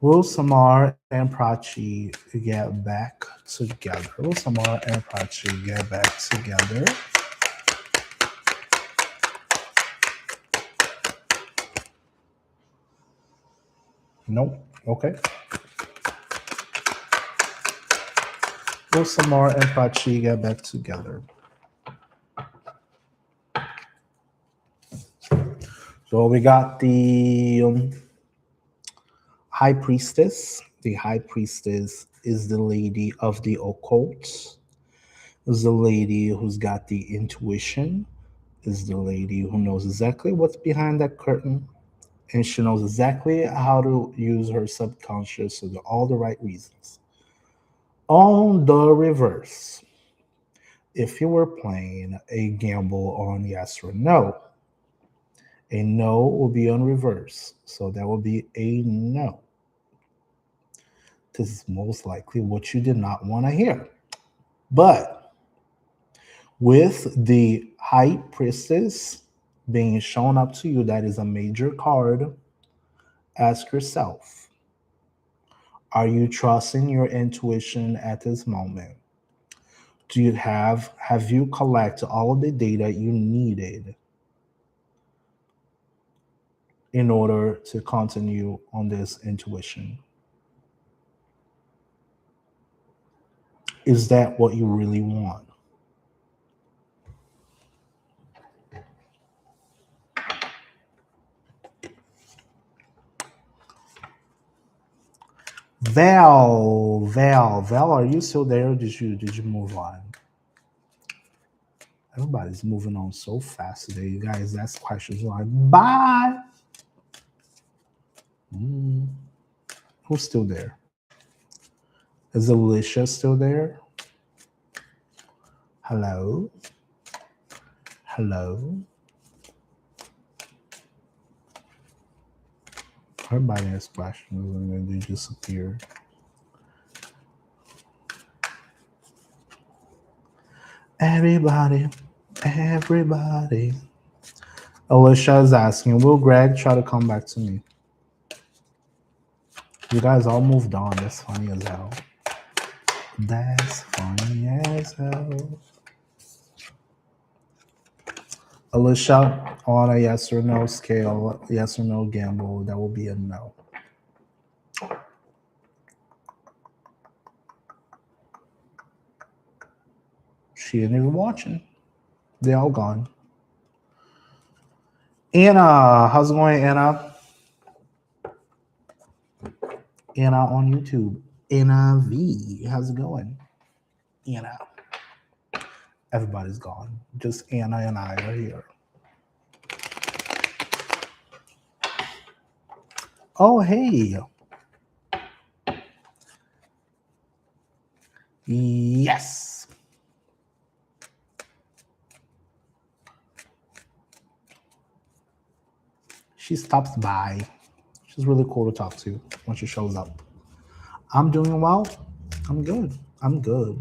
Will Samar and Prachi get back together? Will Samar and Prachi get back together? Nope. Okay. Will Samar and Prachi get back together? So we got the high priestess. The high priestess is the lady of the occult. Is the lady who's got the intuition. Is the lady who knows exactly what's behind that curtain, and she knows exactly how to use her subconscious for all the right reasons. On the reverse, if you were playing a gamble on yes or no, a no will be on reverse. So that will be a no. This is most likely what you did not want to hear. But with the high priestess being shown up to you, that is a major card. Ask yourself, are you trusting your intuition at this moment? Do you have you collected all of the data you needed in order to continue on this intuition? Is that what you really want? Val, are you still there? Or did you move on? Everybody's moving on so fast today, you guys. That's questions like bye. Who's still there? Is Alicia still there? Hello? Hello? Everybody has questions and then they disappear. Everybody. Alicia is asking, will Greg try to come back to me? You guys all moved on. That's funny as hell. That's funny as hell. Alicia, on a yes or no scale, yes or no gamble, that will be a no. She ain't even watching. They all gone. Anna, how's it going, Anna? Anna on YouTube. Anna V, how's it going? Anna. Everybody's gone. Just Anna and I are here. Oh, hey. Yes. She stops by. She's really cool to talk to when she shows up. I'm doing well. I'm good. I'm good.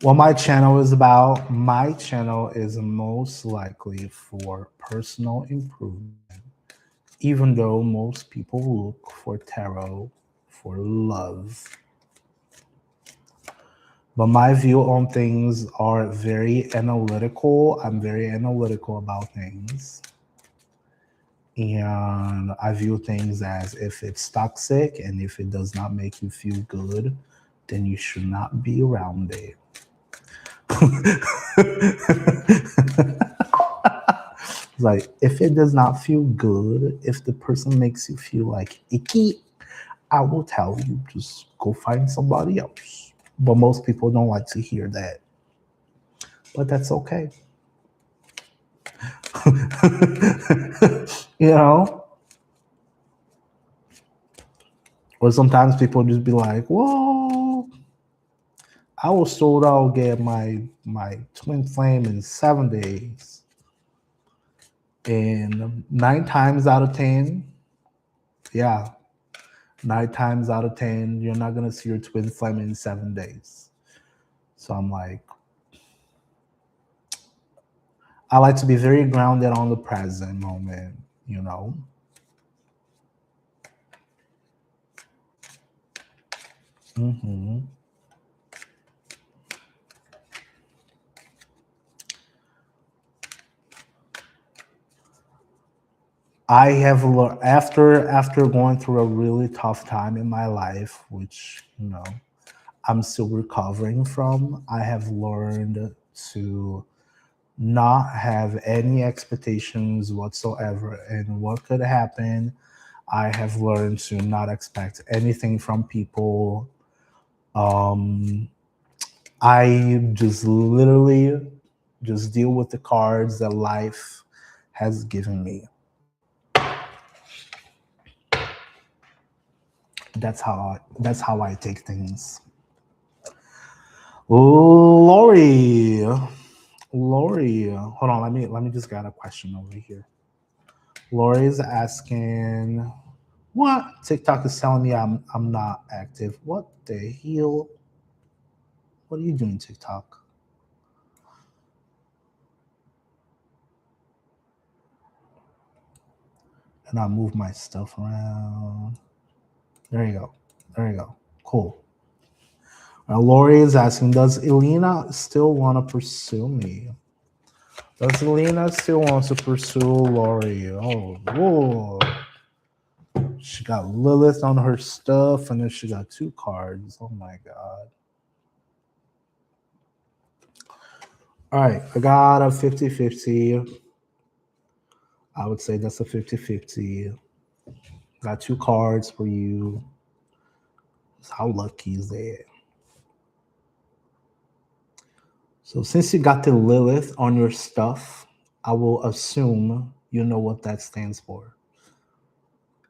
What my channel is about, my channel is most likely for personal improvement, even though most people look for tarot for love. But my view on things are very analytical. I'm very analytical about things. And I view things as if it's toxic and if it does not make you feel good, then you should not be around it. Like, if it does not feel good, if the person makes you feel like icky, I will tell you, just go find somebody else. But most people don't like to hear that. But that's okay. You know? Or sometimes people just be like, whoa, I was told I'll get my twin flame in 7 days. And 9 times out of 10, yeah, 9 times out of 10, you're not gonna see your twin flame in 7 days. So I'm like, I like to be very grounded on the present moment, you know. hmm I have learned after going through a really tough time in my life, which I'm still recovering from. I have learned to not have any expectations whatsoever and what could happen. I have learned to not expect anything from people. Um, I just literally just deal with the cards that life has given me. That's how I take things. Lori, Lori, hold on. Let me just get a question over here. Lori is asking, what? TikTok is telling me I'm not active. What the hell? What are you doing, TikTok? And I move my stuff around. There you go. There you go. Cool. Lori is asking, does Elena still want to pursue me? Does Elena still want to pursue Lori? Oh, whoa. She got Lilith on her stuff, and then she got 2 cards. Oh my god. All right, I got a 50-50. I would say that's a 50-50. Got 2 cards for you. How lucky is that? So since you got the Lilith on your stuff, I will assume you know what that stands for.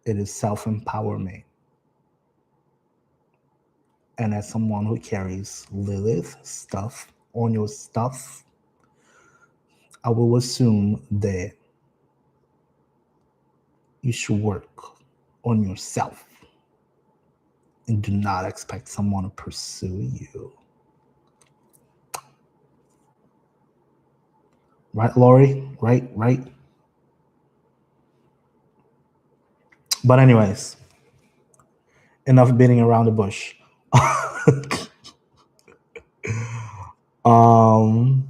It is self-empowerment. And as someone who carries Lilith stuff on your stuff, I will assume that you should work on yourself and do not expect someone to pursue you. Right, Lori? Right. But anyways, enough beating around the bush. um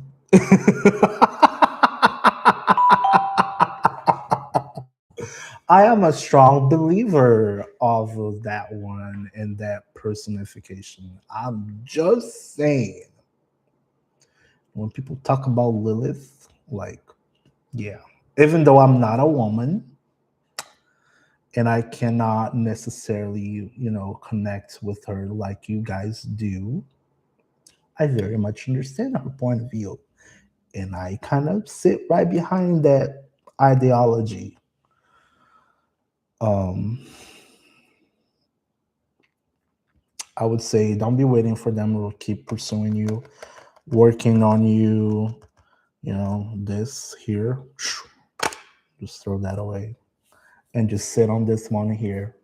I am a strong believer of that one and that personification. I'm just saying, when people talk about Lilith, like, yeah, even though I'm not a woman and I cannot necessarily, connect with her like you guys do, I very much understand her point of view. And I kind of sit right behind that ideology. Um, I would say don't be waiting for them to keep pursuing you, working on you, this here. Just throw that away and just sit on this one here.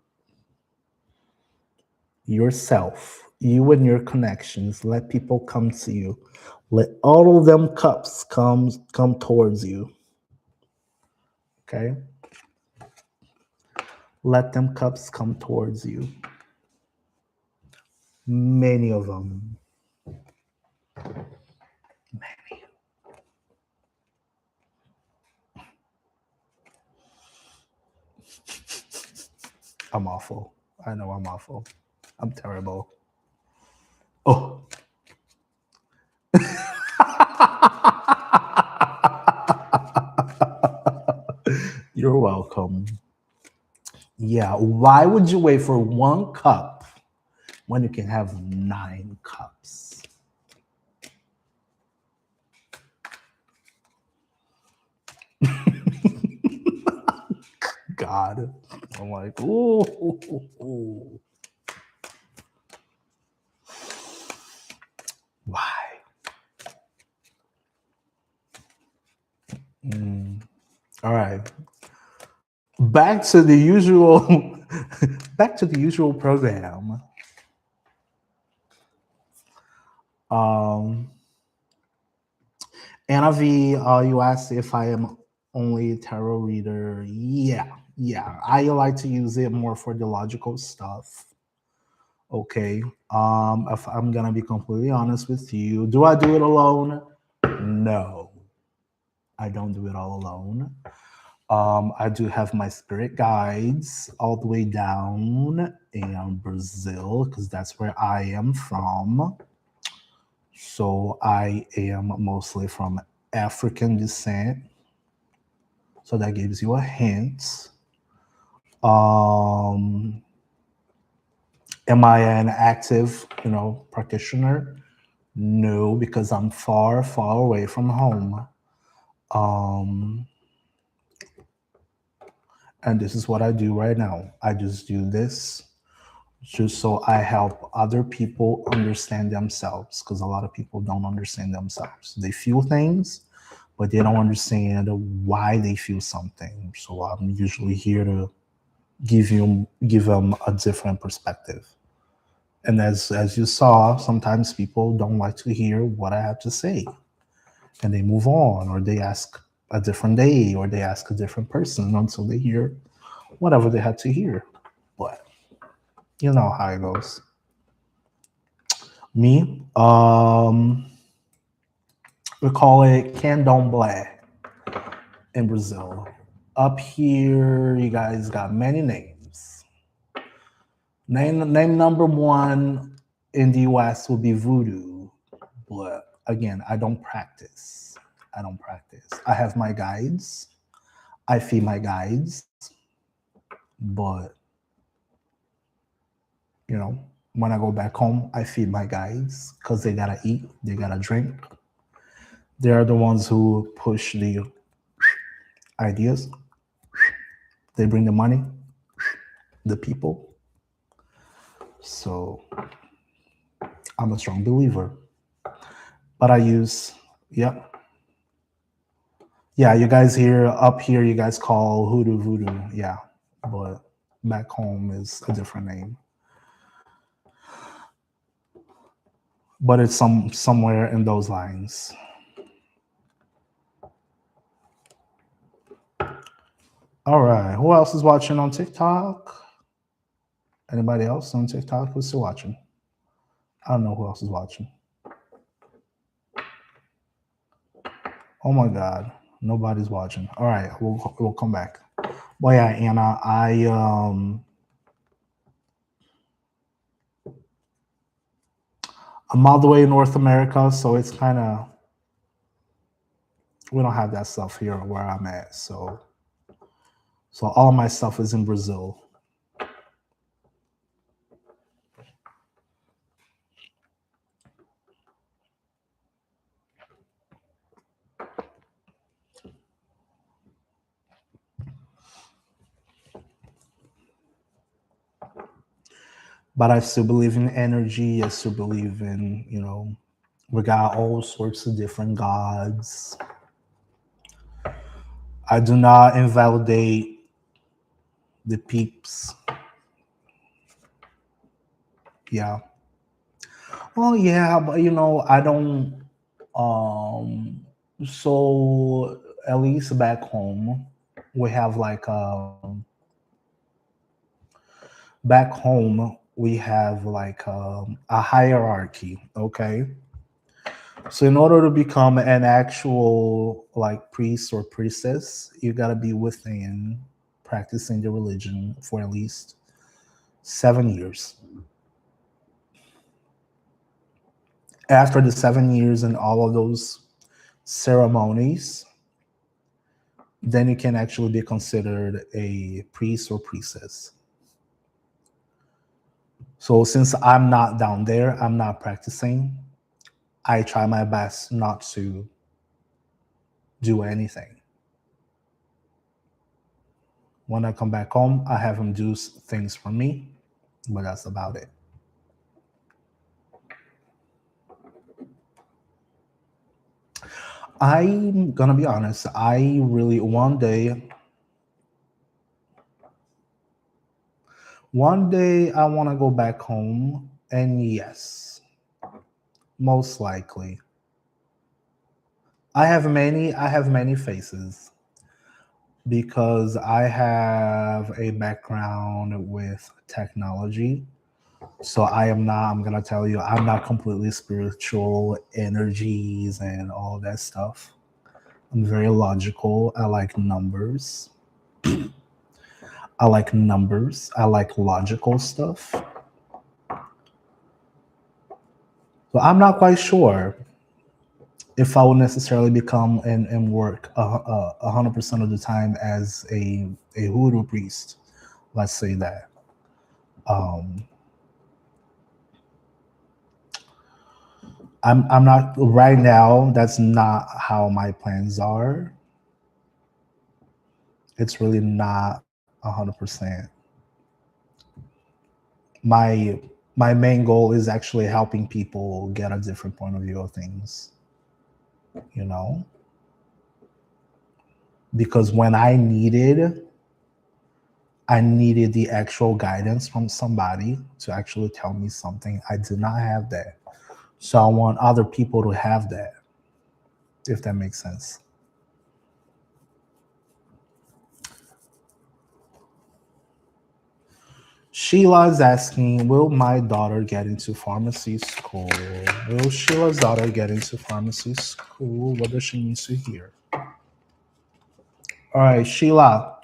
Yourself, you and your connections, let people come to you. Let all of them cups come towards you. Okay? Let them cups come towards you. Many of them. Many. I'm awful. I know I'm awful. I'm terrible. Oh. You're welcome. Yeah, why would you wait for 1 cup when you can have 9 cups? God. I'm like, ooh. All right. Back to the usual back to the usual program. Um Anna V, you asked if I am only a tarot reader. Yeah, yeah. I like to use it more for the logical stuff. Okay. If I'm gonna be completely honest with you, do I do it alone? No, I don't do it all alone. I do have my spirit guides all the way down in Brazil because that's where I am from. So I am mostly from African descent. So that gives you a hint. Um, am I an active, practitioner? No, because I'm far, far away from home. Um, and this is what I do right now. I just do this just so I help other people understand themselves because a lot of people don't understand themselves. They feel things, but they don't understand why they feel something. So I'm usually here to give them a different perspective. And as you saw, sometimes people don't like to hear what I have to say, and they move on, or they ask a different day, or they ask a different person until they hear whatever they had to hear. But you know how it goes. Me, we call it candomblé in Brazil. Up here, you guys got many names. Name number one in the US would be voodoo. But again, I don't practice. I don't practice. I have my guides. I feed my guides. But, you know, when I go back home, I feed my guides because they gotta eat, they gotta drink. They are the ones who push the ideas. They bring the money, the people. So I'm a strong believer. But I use, yep. Yeah, you guys here, up here, you guys call hoodoo voodoo. Yeah. But back home is a different name. But it's somewhere in those lines. All right. Who else is watching on TikTok? Anybody else on TikTok who's still watching? I don't know who else is watching. Oh my God, nobody's watching. All right, we'll come back. Well, yeah, Anna, I'm all the way in North America, so it's kind of we don't have that stuff here where I'm at. So all my stuff is in Brazil. But I still believe in energy. I still believe in, we got all sorts of different gods. I do not invalidate the peeps. Yeah. Well, yeah, but I don't. Um, so at least back home, we have like back home we have like a hierarchy. Okay. So in order to become an actual like priest or priestess, you got to be within practicing the religion for at least 7 years. After the 7 years and all of those ceremonies, then you can actually be considered a priest or priestess. So since I'm not down there, I'm not practicing, I try my best not to do anything. When I come back home, I have him do things for me, but that's about it. I'm gonna be honest. I really one day I want to go back home, and yes, most likely. I have many faces because I have a background with technology. So I'm gonna tell you, I'm not completely spiritual energies and all that stuff. I'm very logical. I like numbers. I like numbers. I like logical stuff. So I'm not quite sure if I will necessarily become and work 100% of the time as a hoodoo priest. Let's say that. Um, I'm not right now. That's not how my plans are. It's really not 100%. My my main goal is actually helping people get a different point of view of things. You know, because when I needed the actual guidance from somebody to actually tell me something. I did not have that. So I want other people to have that, if that makes sense. Sheila is asking, will my daughter get into pharmacy school? Will Sheila's daughter get into pharmacy school? What does she need to hear? All right, Sheila,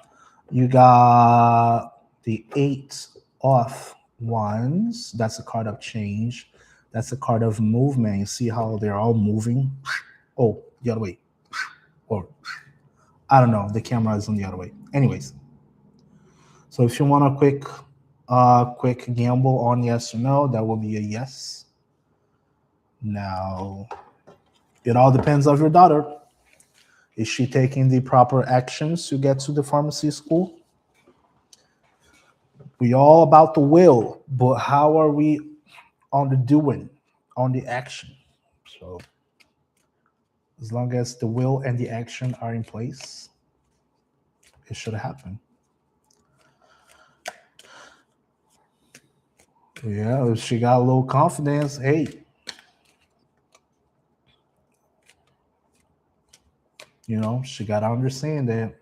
you got the 8 of Wands. That's a card of change. That's a card of movement. You see how they're all moving? Oh, the other way. Or I don't know. The camera is on the other way. Anyways, so if you want a quick gamble on yes or no, that will be a yes. Now, it all depends of your daughter. Is she taking the proper actions to get to the pharmacy school? We all about the will, but how are we on the doing, on the action? So as long as the will and the action are in place, it should happen. Yeah, if she got a little confidence, hey, she got to understand that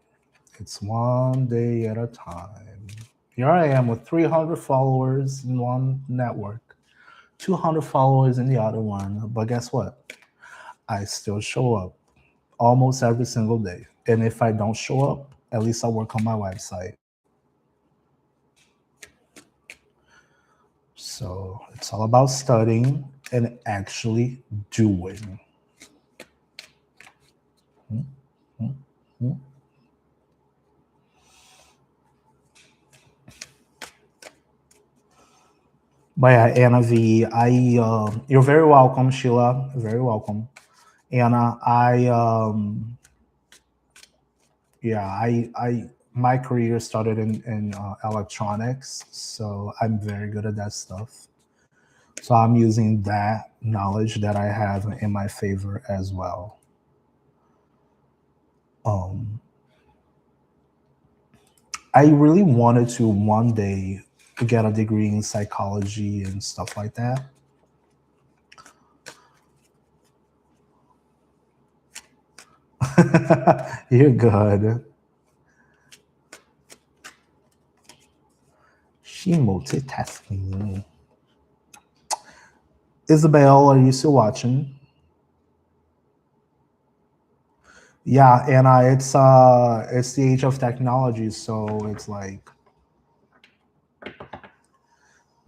it's one day at a time. Here I am with 300 followers in one network, 200 followers in the other one. But guess what? I still show up almost every single day. And if I don't show up, at least I work on my website. So it's all about studying and actually doing. Mm-hmm. But yeah, Anna V, you're very welcome, Sheila. Very welcome, Anna. Yeah, my career started in electronics, so I'm very good at that stuff. So I'm using that knowledge that I have in my favor as well. Um, I really wanted to one day get a degree in psychology and stuff like that. You're good. She multitasking. Isabel, are you still watching? Yeah, and it's the age of technology, so it's like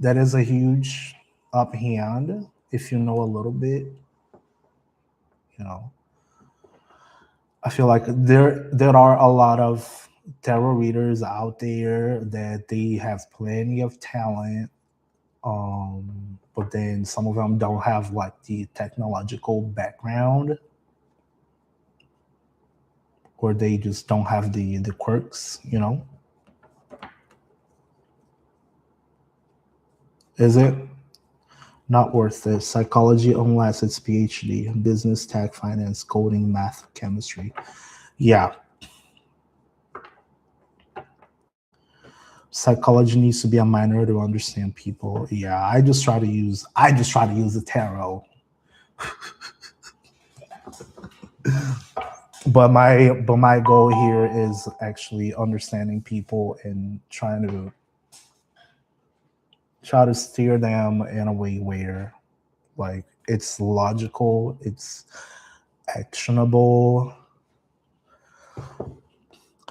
that is a huge uphand if you know a little bit, you know. I feel like there are a lot of tarot readers out there that they have plenty of talent, but then some of them don't have like the technological background, or they just don't have the quirks, you know. Is it? Not worth it. Psychology unless it's PhD, business, tech, finance, coding, math, chemistry. Yeah, psychology needs to be a minor to understand people. Yeah, I just try to use the tarot. But my goal here is actually understanding people and try to steer them in a way where like it's logical, it's actionable.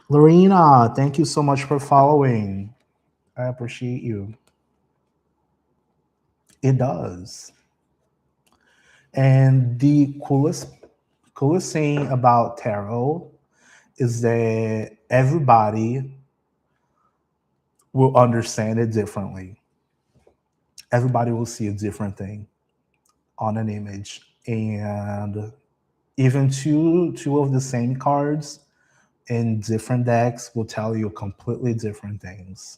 Lorena, thank you so much for following. I appreciate you. It does. And the coolest thing about tarot is that everybody will understand it differently. Everybody will see a different thing on an image. And even two of the same cards in different decks will tell you completely different things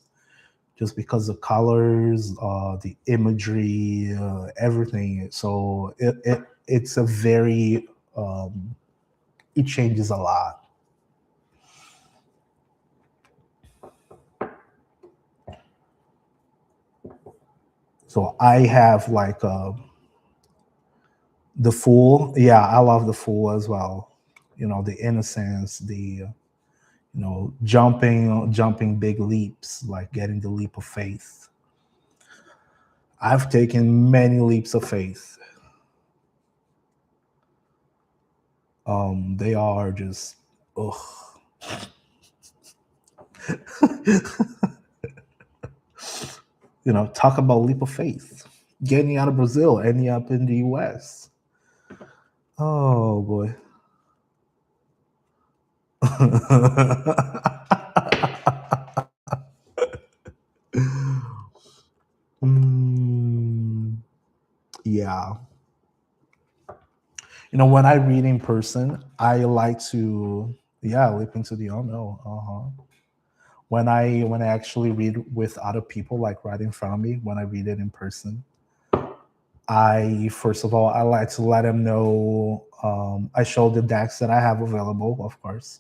just because the colors, the imagery, everything. So it's a very it changes a lot. So I have like the Fool. Yeah, I love the Fool as well. You know, the innocence, the jumping big leaps, like getting the leap of faith. I've taken many leaps of faith. They are just ugh. Talk about leap of faith. Getting out of Brazil, ending up in the US. Oh boy. Mm, yeah. When I read in person, I like to, yeah, leap into the unknown. Uh-huh. When I actually read with other people, like right in front of me, when I read it in person, I first of all I like to let them know. I show the decks that I have available, of course.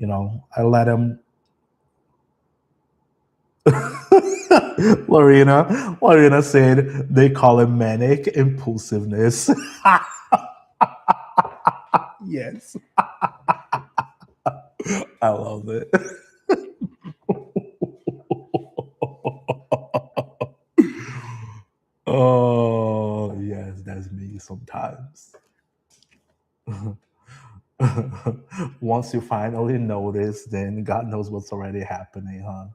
I let them. Lorena said they call it manic impulsiveness. Yes, I love it. Oh yes, that's me sometimes. Once you finally notice, then God knows what's already happening, huh?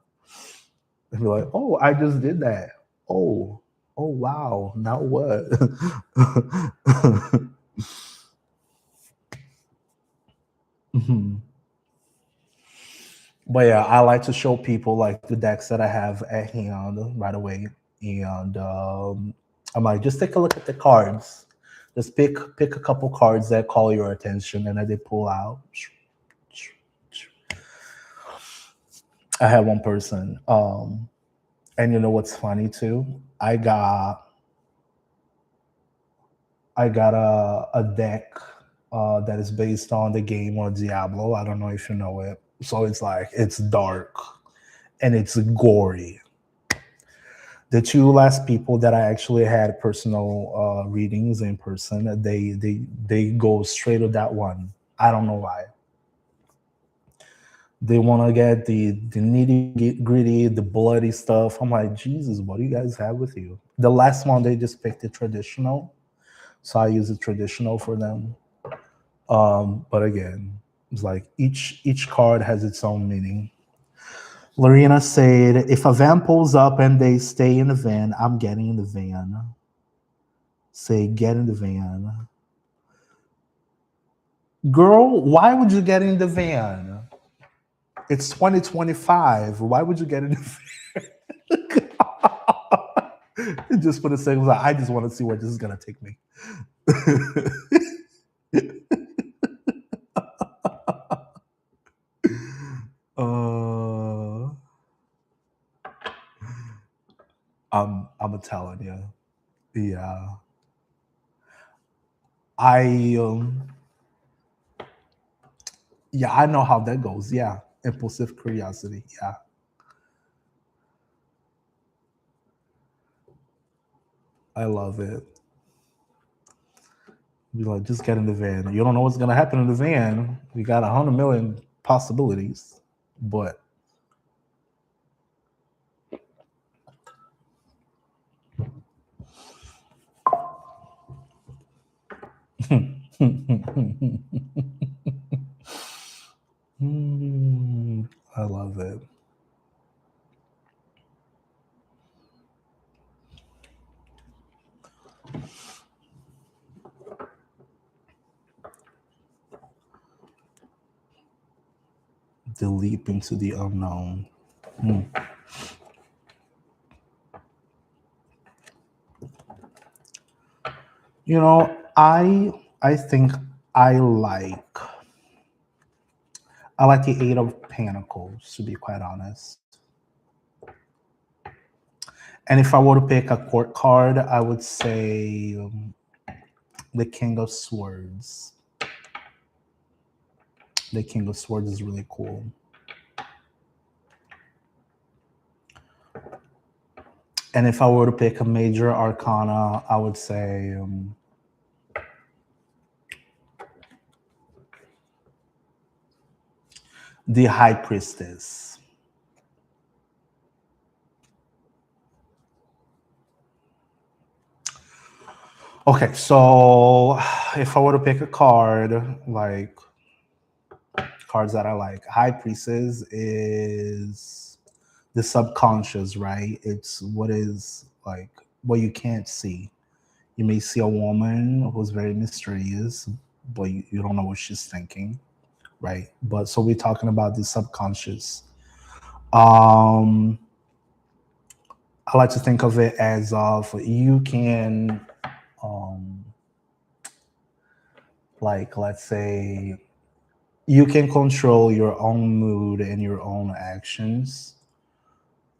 And be like, oh, I just did that. Oh, oh wow. Now what? Mhm. But yeah, I like to show people like the decks that I have at hand right away, and I'm like, just take a look at the cards. Just pick a couple cards that call your attention, and then they pull out. I had one person, and you know what's funny too? I got a deck that is based on the game or Diablo. I don't know if you know it. So it's like it's dark and it's gory. The two last people that I actually had personal readings in person, they go straight to that one. I don't know why. They want to get the nitty gritty, the bloody stuff. I'm like, Jesus, what do you guys have with you? The last one they just picked the traditional, so I use the traditional for them. But again, it's like each card has its own meaning. Lorena said, if a van pulls up and they stay in the van, I'm getting in the van. Say, get in the van. Girl, why would you get in the van? It's 2025. Why would you get in the van? Just for the sake of like, I just want to see where this is gonna take me. uh, I'm telling you. Yeah. I yeah, I know how that goes. Yeah. Impulsive curiosity. Yeah. I love it. Be like, just get in the van. You don't know what's gonna happen in the van. We got 100 million possibilities, but I love it. The leap into the unknown. Hmm. You know, I think I like I like the Eight of Pentacles, to be quite honest. And if I were to pick a court card, I would say the King of Swords. The King of Swords is really cool. And if I were to pick a major arcana, I would say the High Priestess. Okay, so if I were to pick a card, like cards that I like, High Priestess is the subconscious, right? It's what is like what you can't see. You may see a woman who's very mysterious, but you don't know what she's thinking, right? But so we're talking about the subconscious. Um, I like to think of it as of you can, um, like let's say, you can control your own mood and your own actions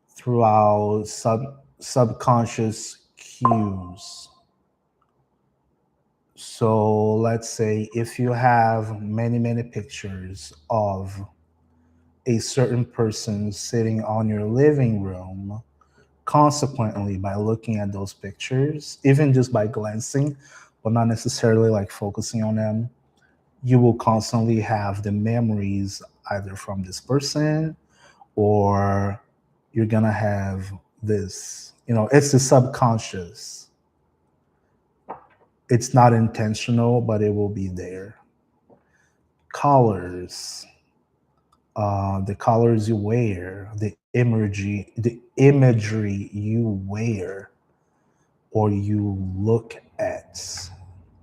throughout subconscious cues. So let's say if you have many pictures of a certain person sitting on your living room, consequently by looking at those pictures, even just by glancing, but not necessarily like focusing on them, you will constantly have the memories either from this person or you're gonna have this, it's the subconscious. It's not intentional, but it will be there. Colors, the colors you wear, the imagery you wear or you look at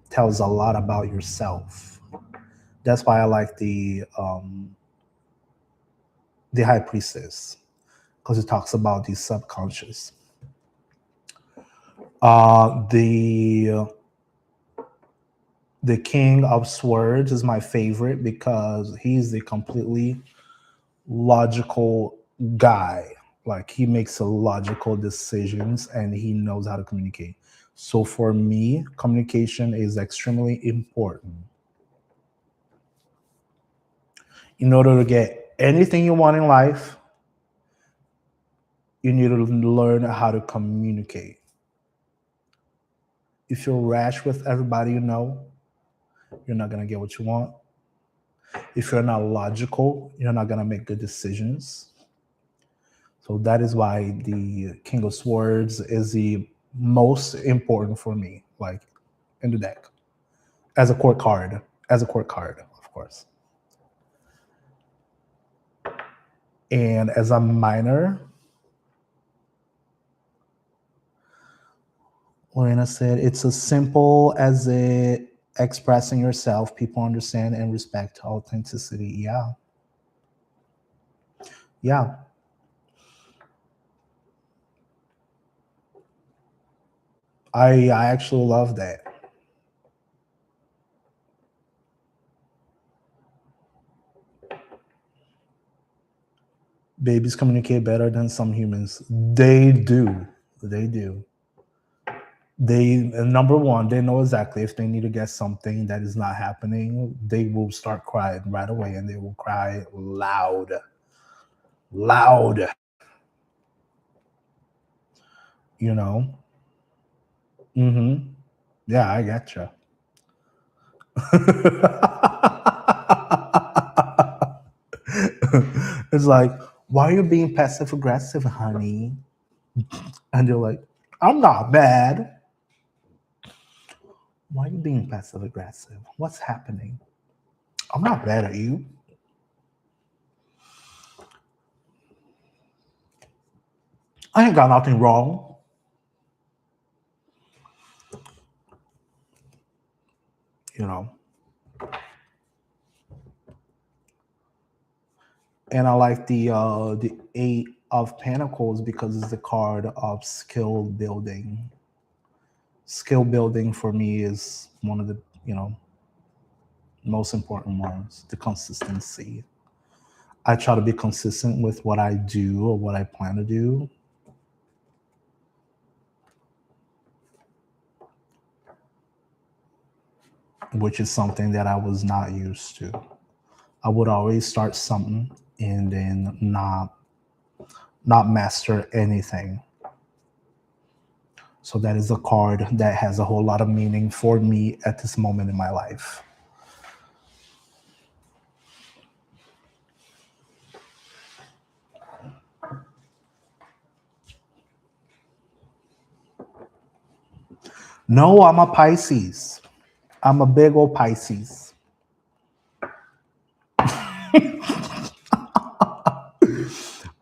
tells a lot about yourself. That's why I like the High Priestess, because it talks about the subconscious. The King of Swords is my favorite because he's the completely logical guy. Like he makes a logical decisions and he knows how to communicate. So for me, communication is extremely important. In order to get anything you want in life, you need to learn how to communicate. If you're rash with everybody you know, you're not going to get what you want. If you're not logical, you're not going to make good decisions. So that is why the King of Swords is the most important for me, like in the deck, as a court card, of course. And as a minor, Lorena said, it's as simple as it expressing yourself. People understand and respect authenticity. Yeah. Yeah. I actually love that. Babies communicate better than some humans. They do. They do. They number one, they know exactly if they need to get something that is not happening, they will start crying right away, and they will cry loud, loud. You know. Mm-hmm. Yeah, I gotcha. It's like, why are you being passive aggressive, honey? And they're like, I'm not bad. Why are you being passive aggressive? What's happening? I'm not bad at you. I ain't got nothing wrong. You know. And I like the Eight of Pentacles because it's the card of skill building. Skill building for me is one of the most important ones. The consistency. I try to be consistent with what I do or what I plan to do, which is something that I was not used to. I would always start something and then not master anything. So that is a card that has a whole lot of meaning for me at this moment in my life. No, I'm a Pisces. I'm a big old Pisces.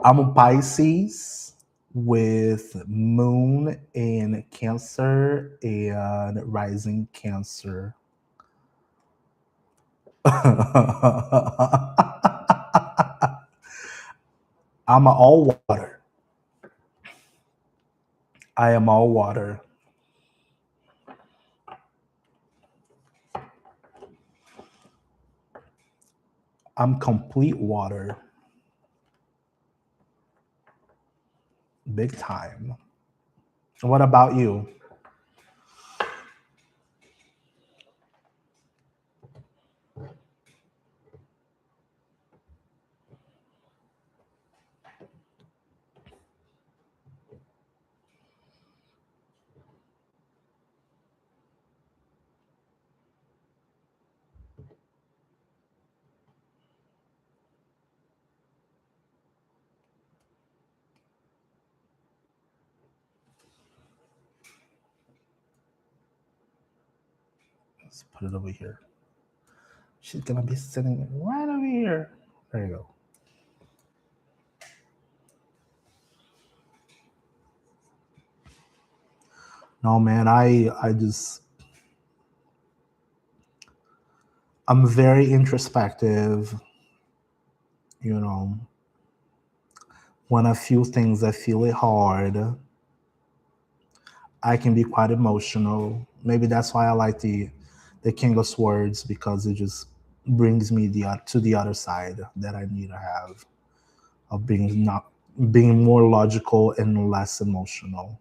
I'm a Pisces with moon in Cancer and rising Cancer. I'm all water. I am all water. I'm complete water. Big time. What about you? Let's put it over here. She's gonna be sitting right over here. There you go. No man, I just I'm very introspective, you know. When I feel things, I feel it hard. I can be quite emotional. Maybe that's why I like the King of Swords because it just brings me to the other side that I need to have of being more logical and less emotional.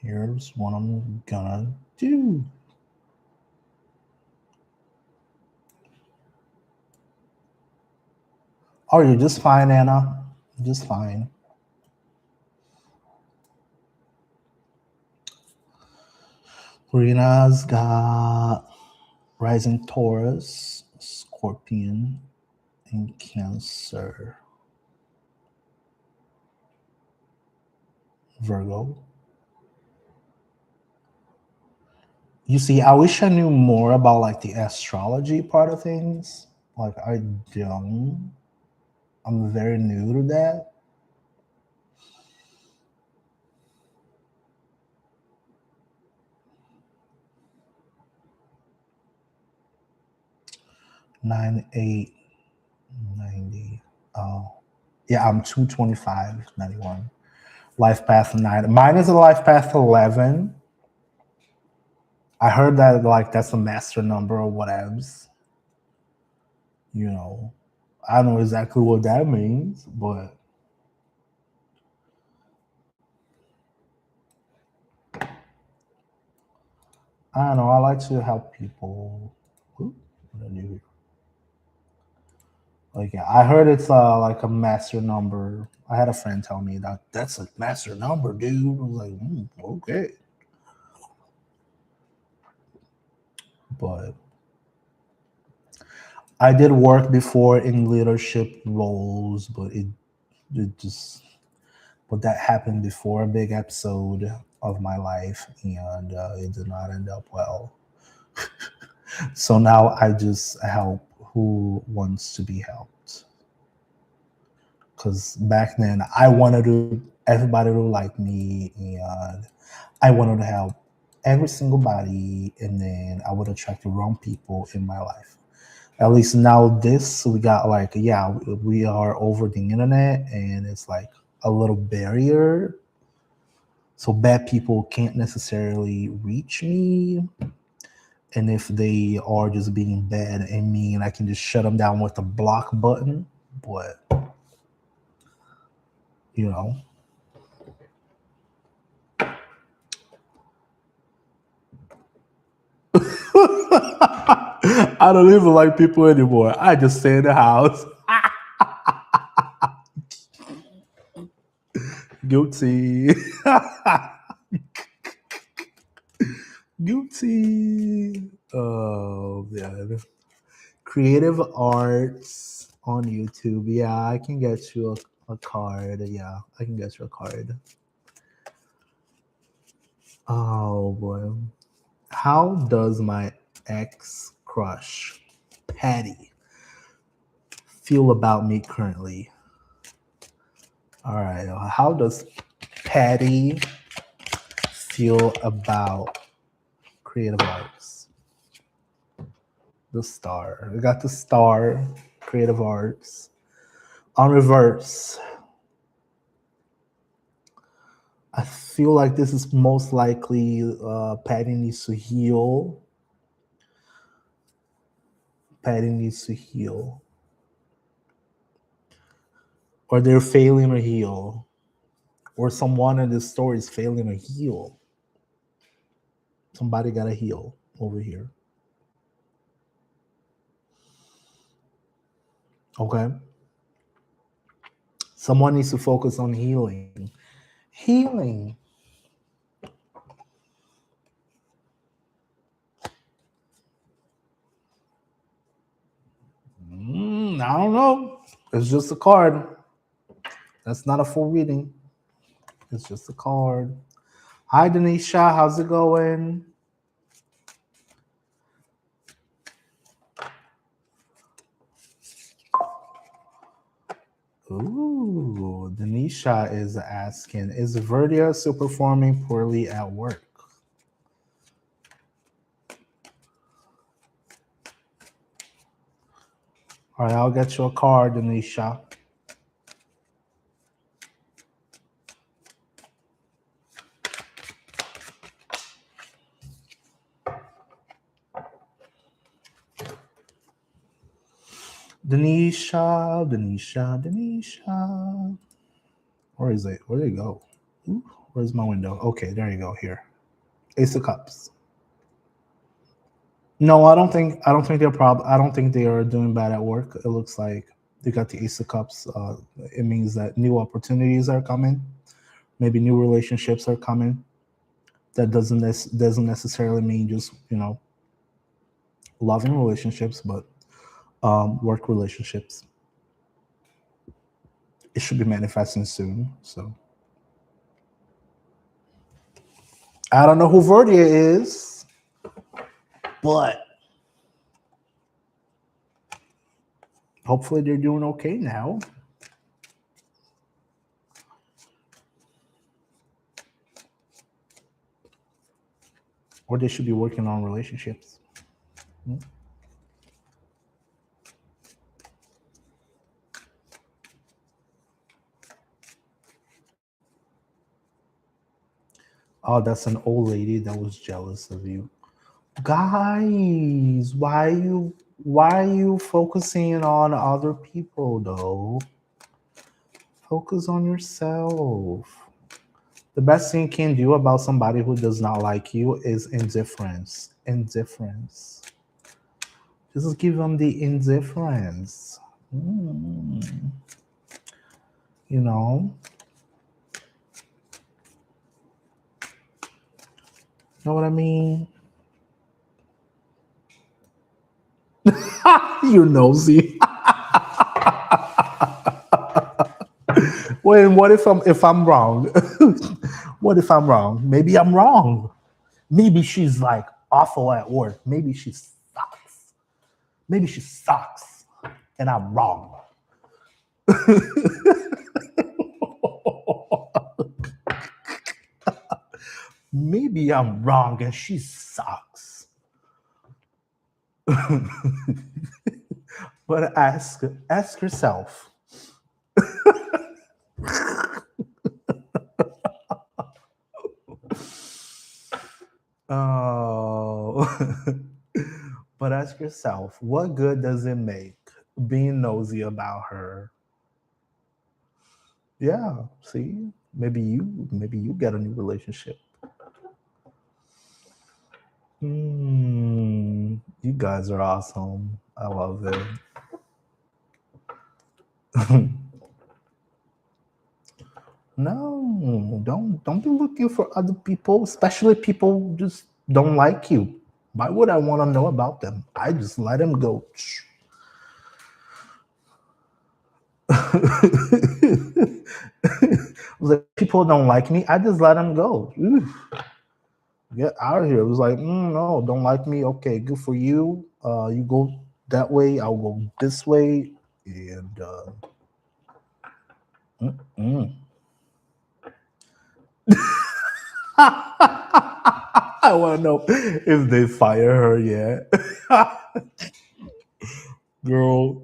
Here's what I'm gonna do. Oh, you're just fine, Anna. Just fine. Rena's got rising Taurus, Scorpion, and Cancer, Virgo. You see, I wish I knew more about like the astrology part of things. Like I don't. I'm very new to that. 9890. Oh, yeah, I'm 22591. Life path 9. Mine is a life path 11. I heard that like that's a master number or whatevs. You know, I don't know exactly what that means, but I don't know. I like to help people. Ooh, what did I do here? Like, yeah, I heard it's like a master number. I had a friend tell me that that's a master number, dude. I was like, okay, but I did work before in leadership roles, but it just but that happened before a big episode of my life, and it did not end up well. So now I just help who wants to be helped. Because back then I wanted everybody to like me, and I wanted to help every single body, and then I would attract the wrong people in my life. At least now this we got like, yeah, we are over the internet, and it's like a little barrier, so bad people can't necessarily reach me. And if they are just being bad and mean, I can just shut them down with the block button. But you know, I don't even like people anymore. I just stay in the house. Guilty. Guilty. Oh man. Creative arts on YouTube. Yeah, I can get you a card. Yeah, I can get you a card. Oh boy. How does my ex crush, Patty, feel about me currently? All right. How does Patty feel about creative arts? The star. We got the star, creative arts. On reverse, I feel like this is most likely Patty needs to heal. Patty needs to heal. Or they're failing to heal. Or someone in this story is failing to heal. Somebody got to heal over here. Okay. Someone needs to focus on healing. Healing. I don't know. It's just a card. That's not a full reading. It's just a card. Hi, Denisha. How's it going? Ooh, Denisha is asking, is Verdia still performing poorly at work? All right, I'll get you a card, Denisha. Denisha. Where is it? Where did it go? Ooh, where's my window? Okay, there you go. Here, Ace of Cups. No, I don't think they're I don't think they are doing bad at work. It looks like they got the Ace of Cups. It means that new opportunities are coming. Maybe new relationships are coming. That doesn't necessarily mean just loving relationships, but work relationships. It should be manifesting soon. So I don't know who Verdia is, but hopefully they're doing okay now. Or they should be working on relationships. Oh, that's an old lady that was jealous of you. Guys, why are you focusing on other people though? Focus on yourself. The best thing you can do about somebody who does not like you is indifference. Indifference. Just give them the indifference. Mm, you know? Know what I mean? You nosy. Wait, what if I'm wrong? What if I'm wrong? Maybe I'm wrong. Maybe she's like awful at work. Maybe she sucks. Maybe she sucks. And I'm wrong. Maybe I'm wrong and she sucks. But ask yourself. Oh. But ask yourself, what good does it make being nosy about her? Yeah, see? Maybe you get a new relationship. You guys are awesome. I love it. No, don't be looking for other people, especially people who just don't like you. Why would I want to know about them? I just let them go. Like, people don't like me, I just let them go. Get out of here. It was like, no, don't like me. Okay, good for you. You go that way, I'll go this way, and mm. I want to know if they fire her yet. Girl.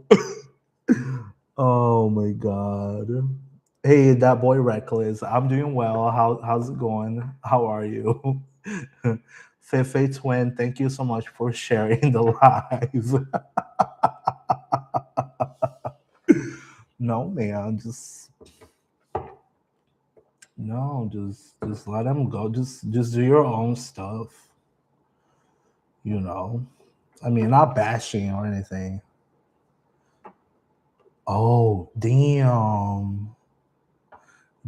Oh my god. Hey, that boy Reckless. I'm doing well. How's it going? How are you? Fefe Twin, thank you so much for sharing the live. No, man, just let him go. Just do your own stuff. You know. I mean, not bashing or anything. Oh, damn.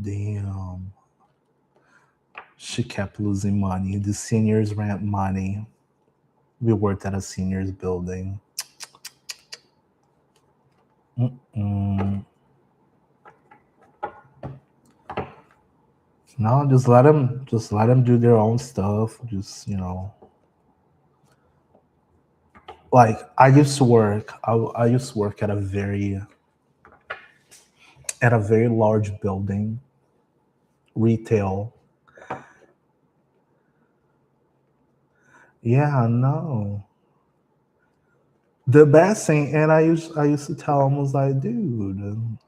Damn. She kept losing money. The seniors rent money. We worked at a seniors building. Mm-mm. No, just let them do their own stuff. Just like I used to work. I used to work at a very large building, retail. Yeah, no. The best thing, and I used to tell him was like, dude,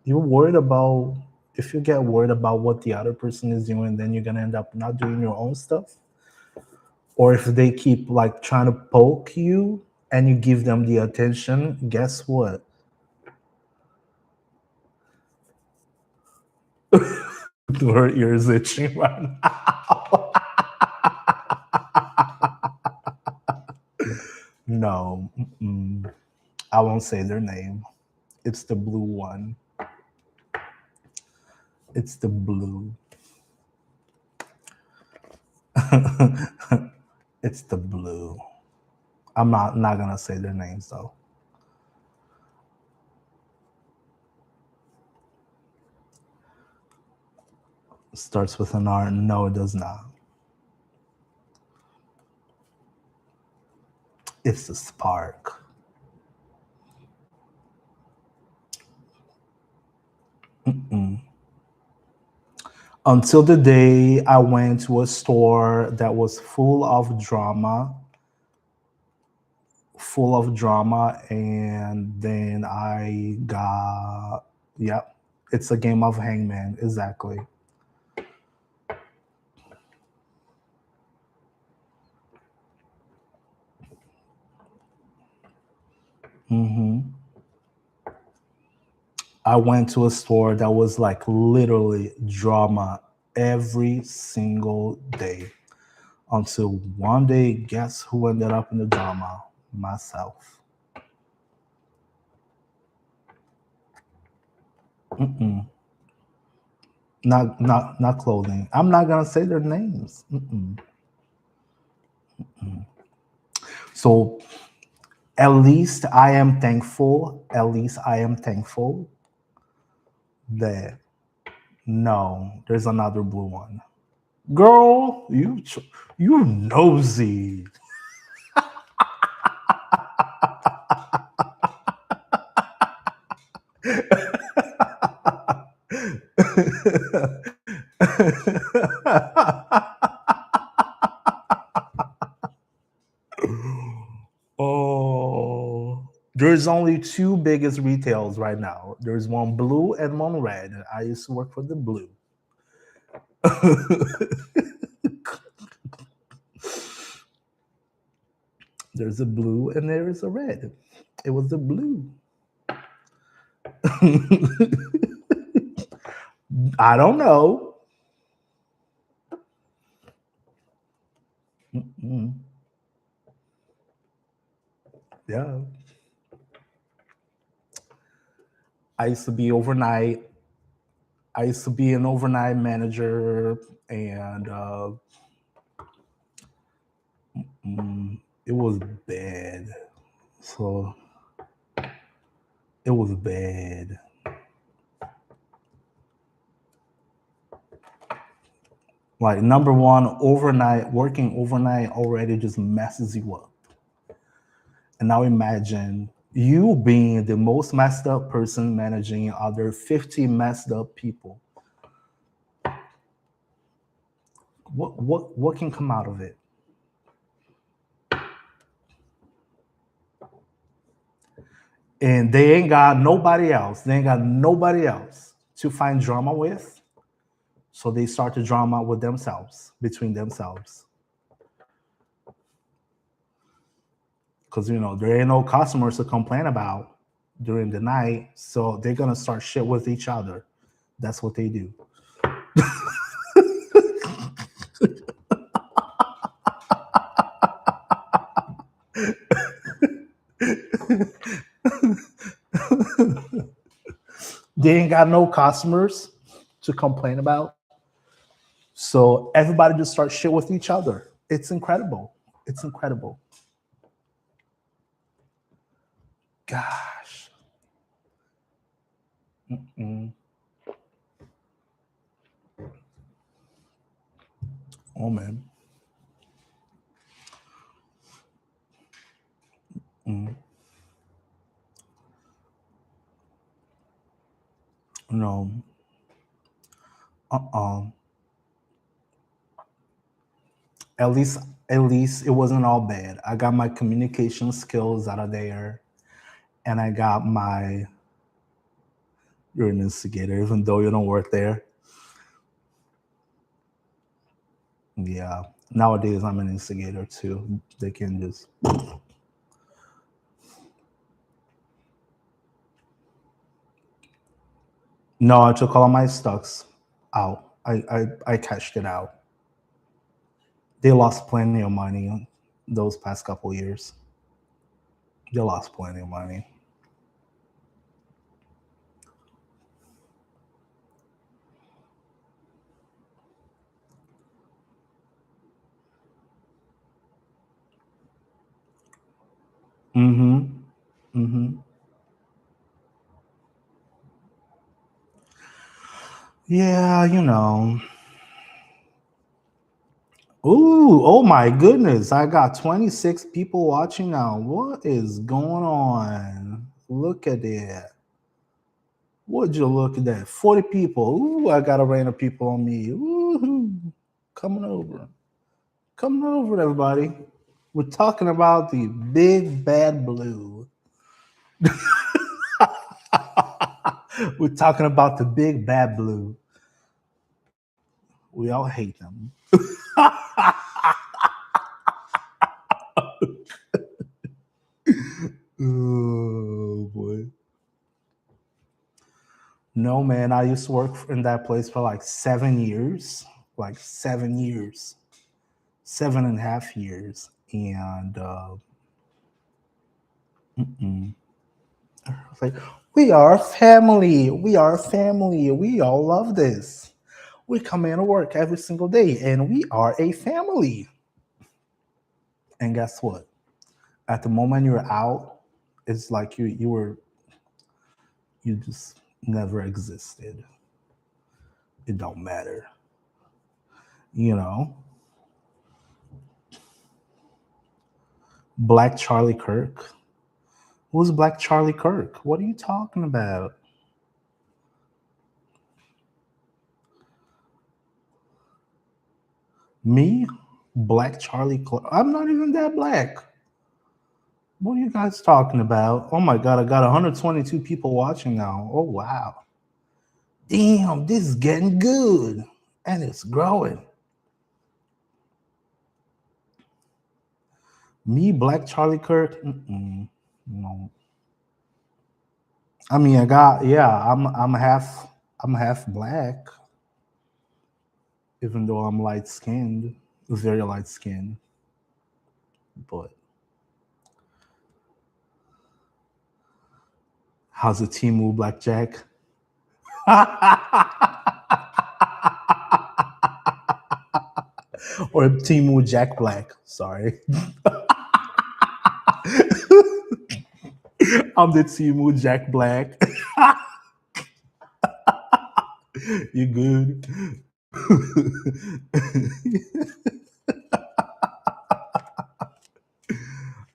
you're worried about if you get worried about what the other person is doing, then you're gonna end up not doing your own stuff. Or if they keep like trying to poke you and you give them the attention, guess what? Her ears itching right now. No, I won't say their name. It's the blue one. It's the blue. It's the blue. I'm not gonna say their names though. It starts with an R. No, it does not. It's the spark. Until the day I went to a store that was full of drama, and then I got, yep, it's a game of hangman, exactly. Hmm. I went to a store that was like literally drama every single day until one day, guess who ended up in the drama? Myself. Mm-mm. Not clothing. I'm not gonna say their names. Mm-mm. So at least I am thankful. At least I am thankful that no, there's another blue one. Girl, you nosy. Oh, there's only two biggest retails right now. There's one blue and one red. I used to work for the blue. There's a blue and there is a red. It was the blue. I don't know. Mm, yeah. I used to be overnight. I used to be an overnight manager, and it was bad. So it was bad. Like number one, overnight working overnight already just messes you up. And now imagine you being the most messed up person managing other 50 messed up people. What can come out of it? And they ain't got nobody else. They ain't got nobody else to find drama with. So they start to drama with themselves, between themselves. Because there ain't no customers to complain about during the night. So they're gonna start shit with each other. That's what they do. They ain't got no customers to complain about. So everybody just starts shit with each other. It's incredible. It's incredible. Gosh. Mm. Oh man. Mm. No. Uh-uh. At least at least it wasn't all bad. I got my communication skills out of there, and I got my you're an instigator, even though you don't work there. Yeah. Nowadays I'm an instigator too. They can just no, I took all of my stocks out. I cashed it out. They lost plenty of money those past couple years. They lost plenty of money. Mm-hmm. Mm-hmm. Yeah, Ooh, oh my goodness. I got 26 people watching now. What is going on? Look at that. Would you look at that? 40 people. Ooh, I got a rain of people on me. Ooh, coming over. Coming over, everybody. We're talking about the big bad blue. We're talking about the big bad blue. We all hate them. Oh boy. No, man, I used to work in that place for like 7 years, like 7 years, 7.5 years. And mm-mm. It's like, we are family. We are family. We all love this. We come in to work every single day and we are a family. And guess what? At the moment you're out, it's like you just never existed. It don't matter. You know? Black Charlie Kirk. Who's Black Charlie Kirk? What are you talking about? Me? Black Charlie Kirk? I'm not even that black. What are you guys talking about? Oh my god, I got 122 people watching now. Oh wow. Damn, this is getting good. And it's growing. Me, Black Charlie Kirk? Mm-mm. No. I mean, I'm half black, even though I'm light skinned, very light skinned. But how's a Timu Blackjack? Or Timu Jack Black. Sorry. I'm the Timu Jack Black. You good?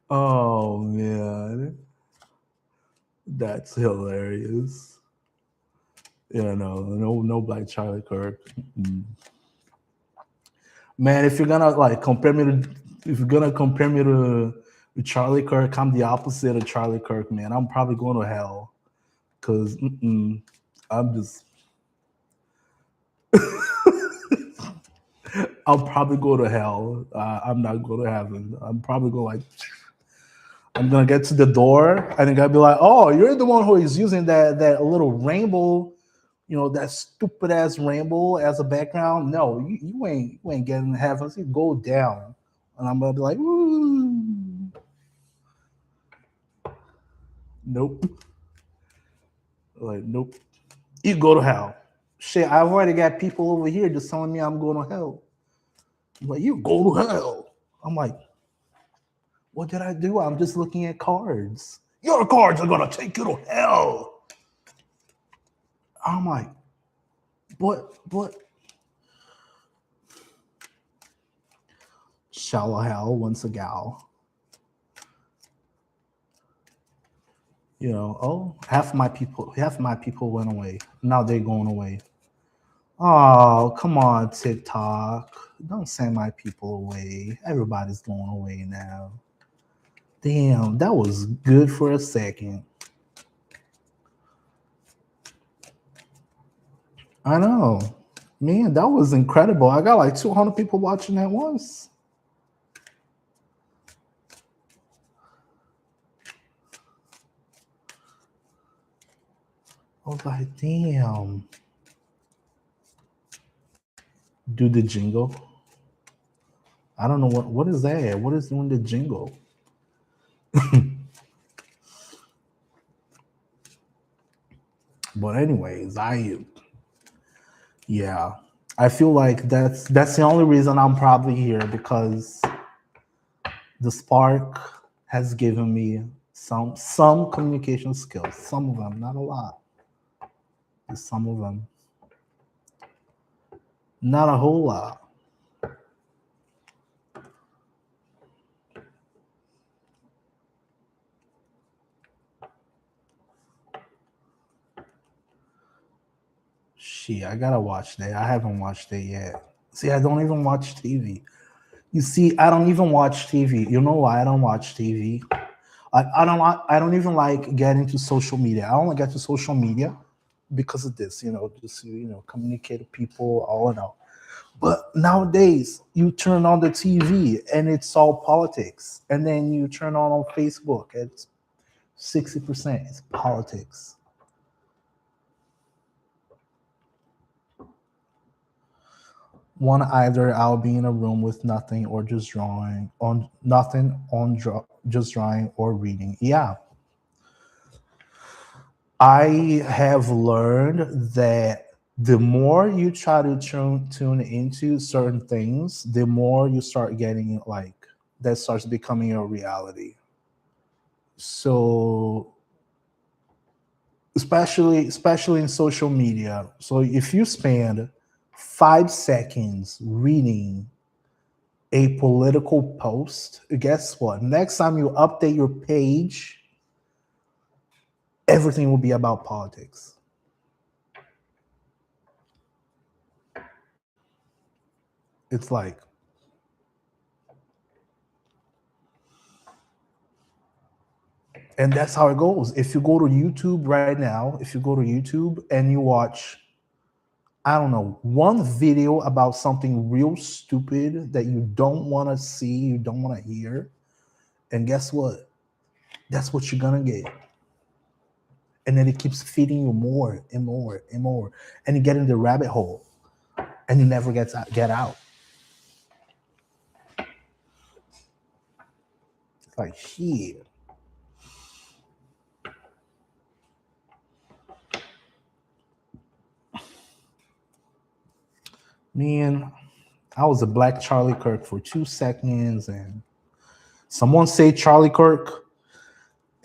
Oh man. That's hilarious. Yeah, no Black Charlie Kirk. Mm. Man, if you're gonna like compare me to, if you're gonna compare me to Charlie Kirk, I'm the opposite of Charlie Kirk, man. I'm probably going to hell because I'm just, I'll probably go to hell. I'm not going to heaven. I'm probably going like, I'm gonna get to the door and then I'll be like, oh, you're the one who is using that little rainbow, that stupid ass rainbow as a background. No, you ain't getting to heaven. So you go down, and I'm gonna be like, ooh, nope, like nope. You go to hell. Shit, I've already got people over here just telling me I'm going to hell. I'm like, you go to hell. I'm like, what did I do? I'm just looking at cards. Your cards are gonna take you to hell. I'm like, what? Shallow hell once a gal. Oh, half my people went away. Now they're going away. Oh, come on, TikTok. Don't send my people away. Everybody's going away now. Damn, that was good for a second. I know. Man, that was incredible. I got like 200 people watching at once. I was like, damn. Do the jingle. I don't know what is that. What is doing the jingle? But anyways, yeah, I feel like that's the only reason I'm probably here because the spark has given me some communication skills. Some of them, not a lot. Just some of them, not a whole lot. Shit, I gotta watch that. I haven't watched it yet. See, I don't even watch TV. You see, I don't even watch TV. You know why I don't watch TV? I don't even like getting to social media. I only get to social media because of this, just communicate with people, all in all. But nowadays, you turn on the TV and it's all politics, and then you turn on Facebook. 60% is politics. One, either I'll be in a room with nothing or just drawing on nothing on just drawing or reading. Yeah, I have learned that the more you try to tune into certain things, the more you start getting like that starts becoming your reality. So especially in social media. So if you spend 5 seconds reading a political post, guess what? Next time you update your page, everything will be about politics. It's like, and that's how it goes. If you go to YouTube right now, if you go to YouTube and you watch, I don't know, one video about something real stupid that you don't want to see, you don't want to hear, and guess what? That's what you're gonna get. And then it keeps feeding you more and more and more, and you get in the rabbit hole, and you never get out. It's like shit. Man, I was a black Charlie Kirk for 2 seconds, and someone say Charlie Kirk,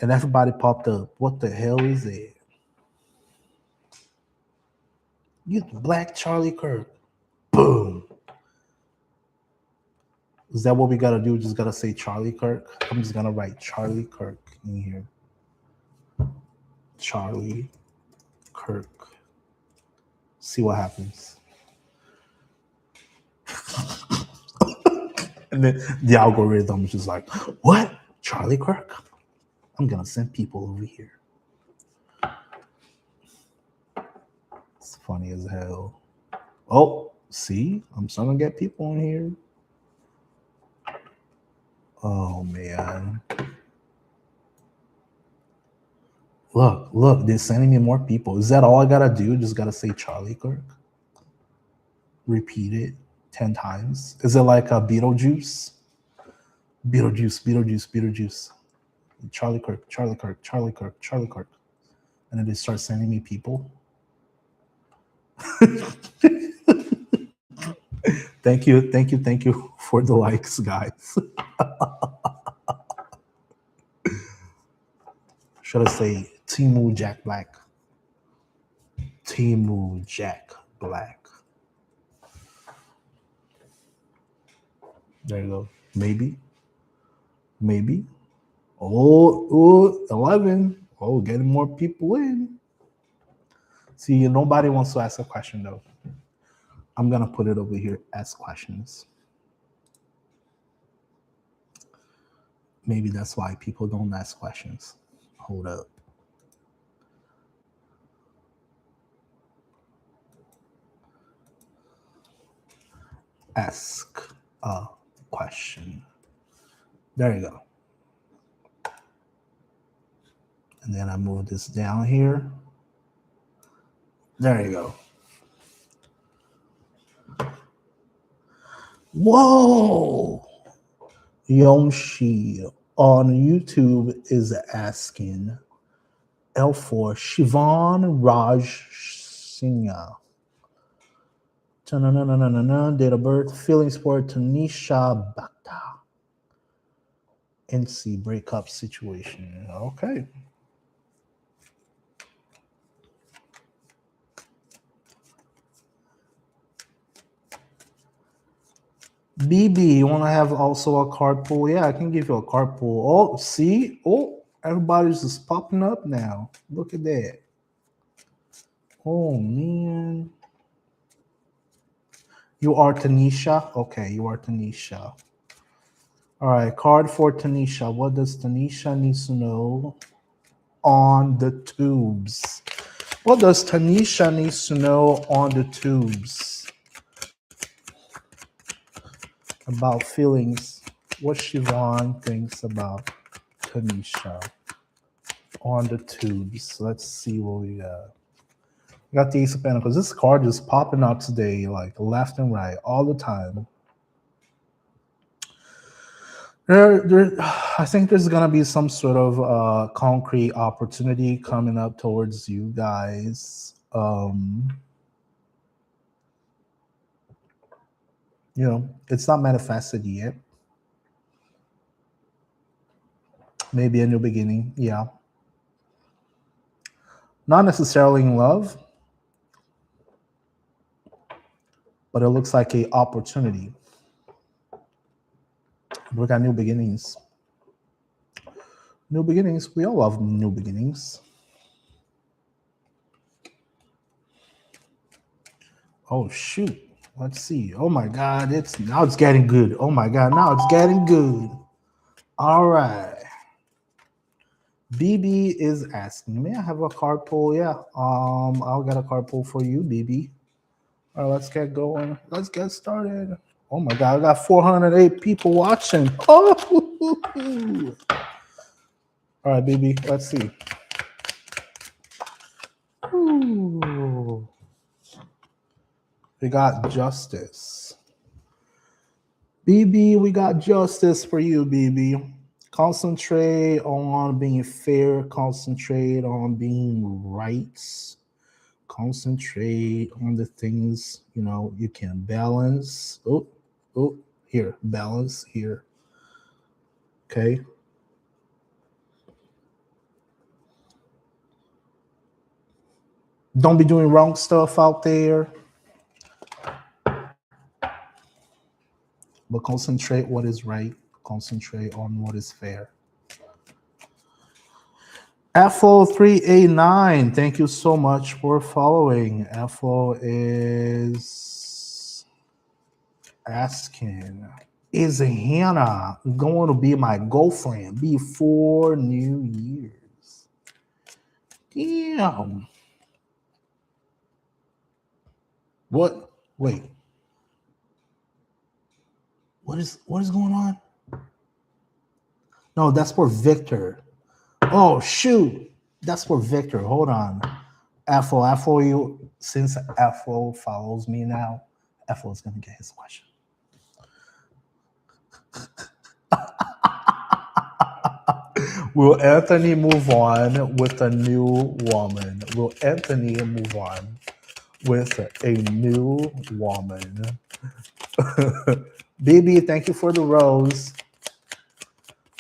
and everybody popped up. What the hell is it? You black Charlie Kirk. Boom. Is that what we gotta do? Just gotta say Charlie Kirk? I'm just gonna write Charlie Kirk in here. Charlie Kirk. See what happens. And then the algorithm is just like, what? Charlie Kirk? I'm gonna send people over here. It's funny as hell. Oh, see? I'm starting to get people in here. Oh man. Look, they're sending me more people. Is that all I gotta do? Just gotta say Charlie Kirk? Repeat it 10 times? Is it like a Beetlejuice? Beetlejuice. Charlie Kirk, Charlie Kirk, Charlie Kirk, Charlie Kirk. And then they start sending me people. Thank you for the likes, guys. Should I say Timu Jack Black? Timu Jack Black. There you go. Maybe. Oh, 11. Oh, getting more people in. See, nobody wants to ask a question though. I'm gonna put it over here. Ask questions. Maybe that's why people don't ask questions. Hold up. Ask a question. There you go. And then I move this down here. There you go. Whoa! Yonshi on YouTube is asking L4 Shivan Raj Singha. Date of birth, feelings for Tanisha Bhakta. NC breakup situation. Okay. BB, you want to have also a card pool? Yeah, I can give you a card pool. Oh, see? Oh, everybody's just popping up now. Look at that. Oh, man. You are Tanisha? Okay, you are Tanisha. All right, card for Tanisha. What does Tanisha need to know on the tubes? What does Tanisha needs to know on the tubes? About feelings. What Siobhan thinks about Tanisha. on the tubes. Let's see what we got. We got the Ace of Pentacles. This card is popping up today, like left and right, all the time. I think there's gonna be some sort of concrete opportunity coming up towards you guys. It's not manifested yet. Maybe a new beginning, yeah. Not necessarily in love, but it looks like a opportunity. We got new beginnings. New beginnings. We all love new beginnings. Oh shoot. Let's see. Oh my God. It's getting good. Oh my God. Now it's getting good. All right. BB is asking, may I have a card pull? Yeah. I'll get a card pull for you, BB. All right, let's get going. Let's get started. Oh my God, I got 408 people watching. Oh, all right, BB. Let's see. Ooh. We got justice. BB, we got justice for you, BB. Concentrate on being fair. Concentrate on being right. Concentrate on the things, you can balance. Oh, here, balance here. Okay. Don't be doing wrong stuff out there. But concentrate what is right. Concentrate on what is fair. FO389, thank you so much for following. FO is asking, is Hannah going to be my girlfriend before New Year's? Damn. What? Wait. What is going on? No, that's for Victor. Oh shoot. That's for Victor. Hold on. FO, you, since FO follows me now, FO is gonna get his question. Will Anthony move on with a new woman? Will Anthony move on with a new woman? Baby, thank you for the rose.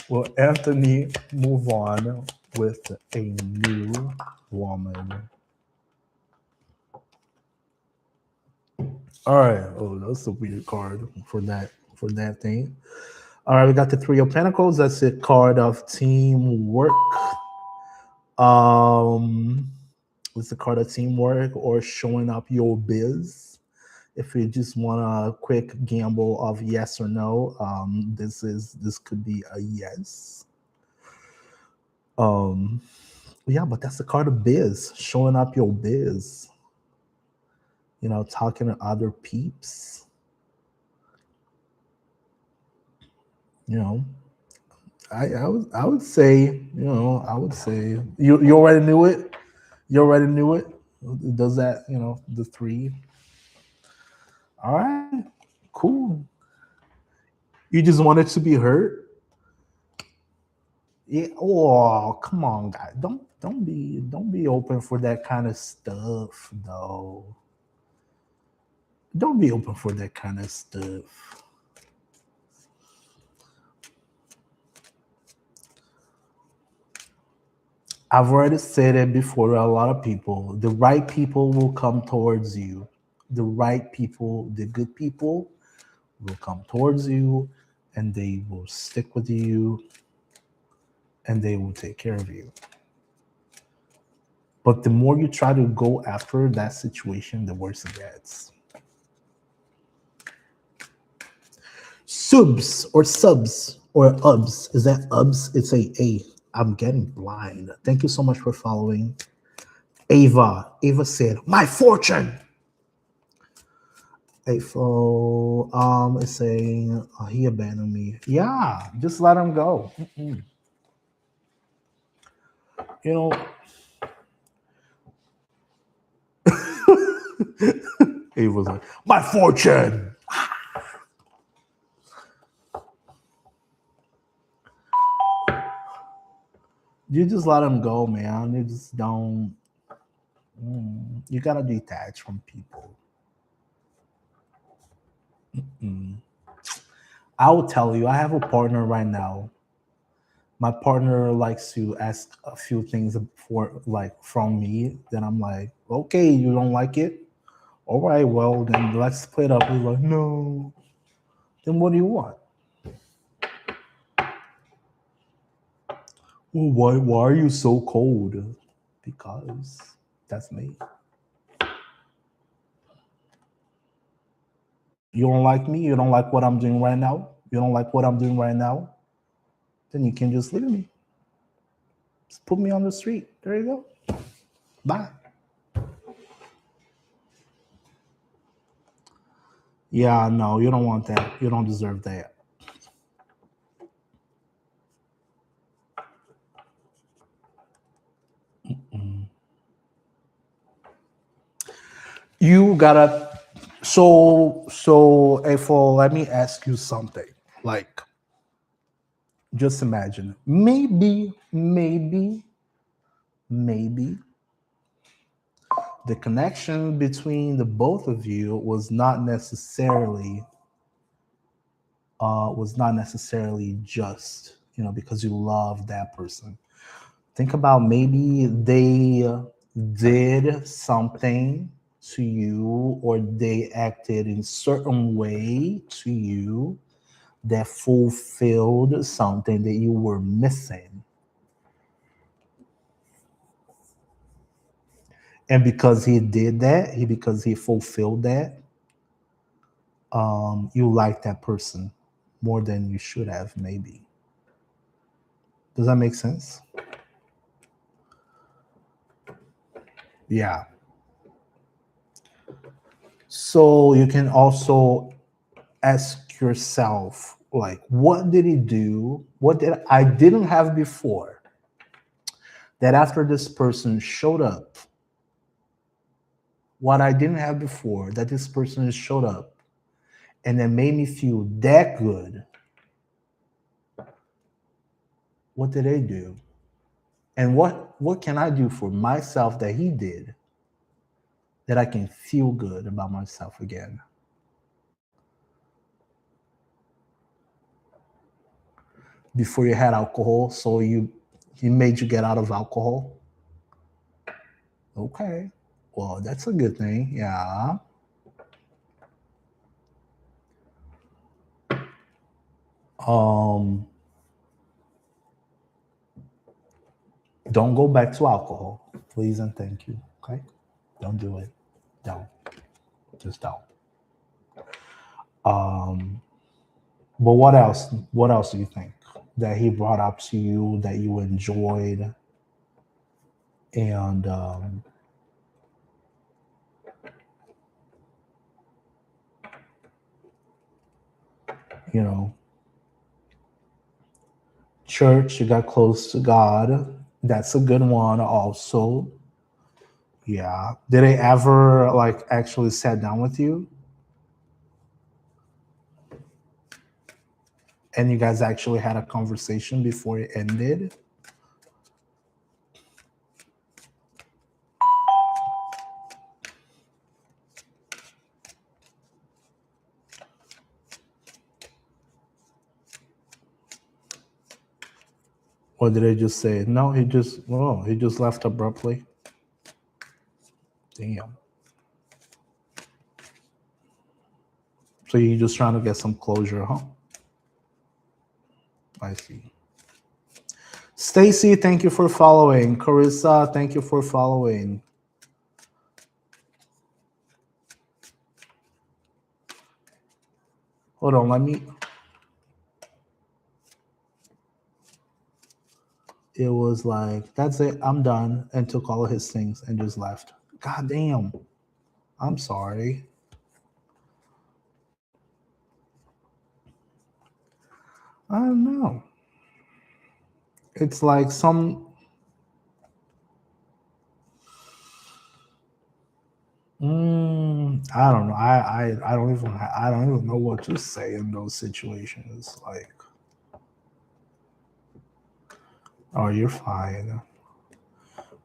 Will Anthony move on with a new woman? All right. Oh, that's a weird card for that thing. All right, we got the Three of Pentacles. That's a card of teamwork. It's a card of teamwork or showing up your biz. If you just want a quick gamble of yes or no, this could be a yes. Yeah, but that's the card of biz, showing up your biz. Talking to other peeps. I would say, you already knew it. You already knew it. Does that, the three. All right, cool. You just wanted to be hurt. Yeah. Oh, come on, guys. Don't be open for that kind of stuff, though. Don't be open for that kind of stuff. I've already said it before to a lot of people. The right people will come towards you. The right people, the good people, will come towards you, and they will stick with you, and they will take care of you. But the more you try to go after that situation, the worse it gets. Subs or ubs. Is that ubs? It's a. I'm getting blind. Thank you so much for following. Ava said, my fortune. Ava is saying, he abandoned me. Yeah, just let him go. You know, he was like, my fortune. You just let him go, man. You just don't. You gotta detach from people. I will tell you, I have a partner right now. My partner likes to ask a few things for like from me. Then I'm like, okay, you don't like it? All right, well then let's split up. He's like, no. Then what do you want? Well, why are you so cold? Because that's me. You don't like me? You don't like what I'm doing right now? You don't like what I'm doing right now? Then you can just leave me. Just put me on the street. There you go. Bye. Yeah, no, you don't want that. You don't deserve that. You gotta. So if let me ask you something. Like, just imagine. Maybe the connection between the both of you was not necessarily just because you love that person. Think about maybe they did something to you or they acted in certain way to you that fulfilled something that you were missing. And because he did that, because he fulfilled that, you like that person more than you should have, maybe. Does that make sense? Yeah. So you can also ask yourself, like, what did he do? What did I didn't have before? That after this person showed up, what I didn't have before, that this person showed up and then made me feel that good. What did they do? And what can I do for myself that he did that I can feel good about myself again? Before you had alcohol, so he made you get out of alcohol. Okay, well, that's a good thing. Yeah. um don't go back to alcohol, please and thank you. Okay, don't do it. Don't. Just don't. um but what else do you think that he brought up to you that you enjoyed? And you know church, you got close to God. That's a good one also. Yeah. Did they ever like actually sat down with you and you guys actually had a conversation before it ended? Or did they just say no? He just left abruptly. Damn. So you're just trying to get some closure, huh? I see. Stacy, thank you for following. Carissa, thank you for following. Hold on, let me. It was like, that's it, I'm done, and took all of his things and just left. God damn. I'm sorry. I don't know. It's like some. I don't know. I don't even know what to say in those situations. Like, oh, you're fine.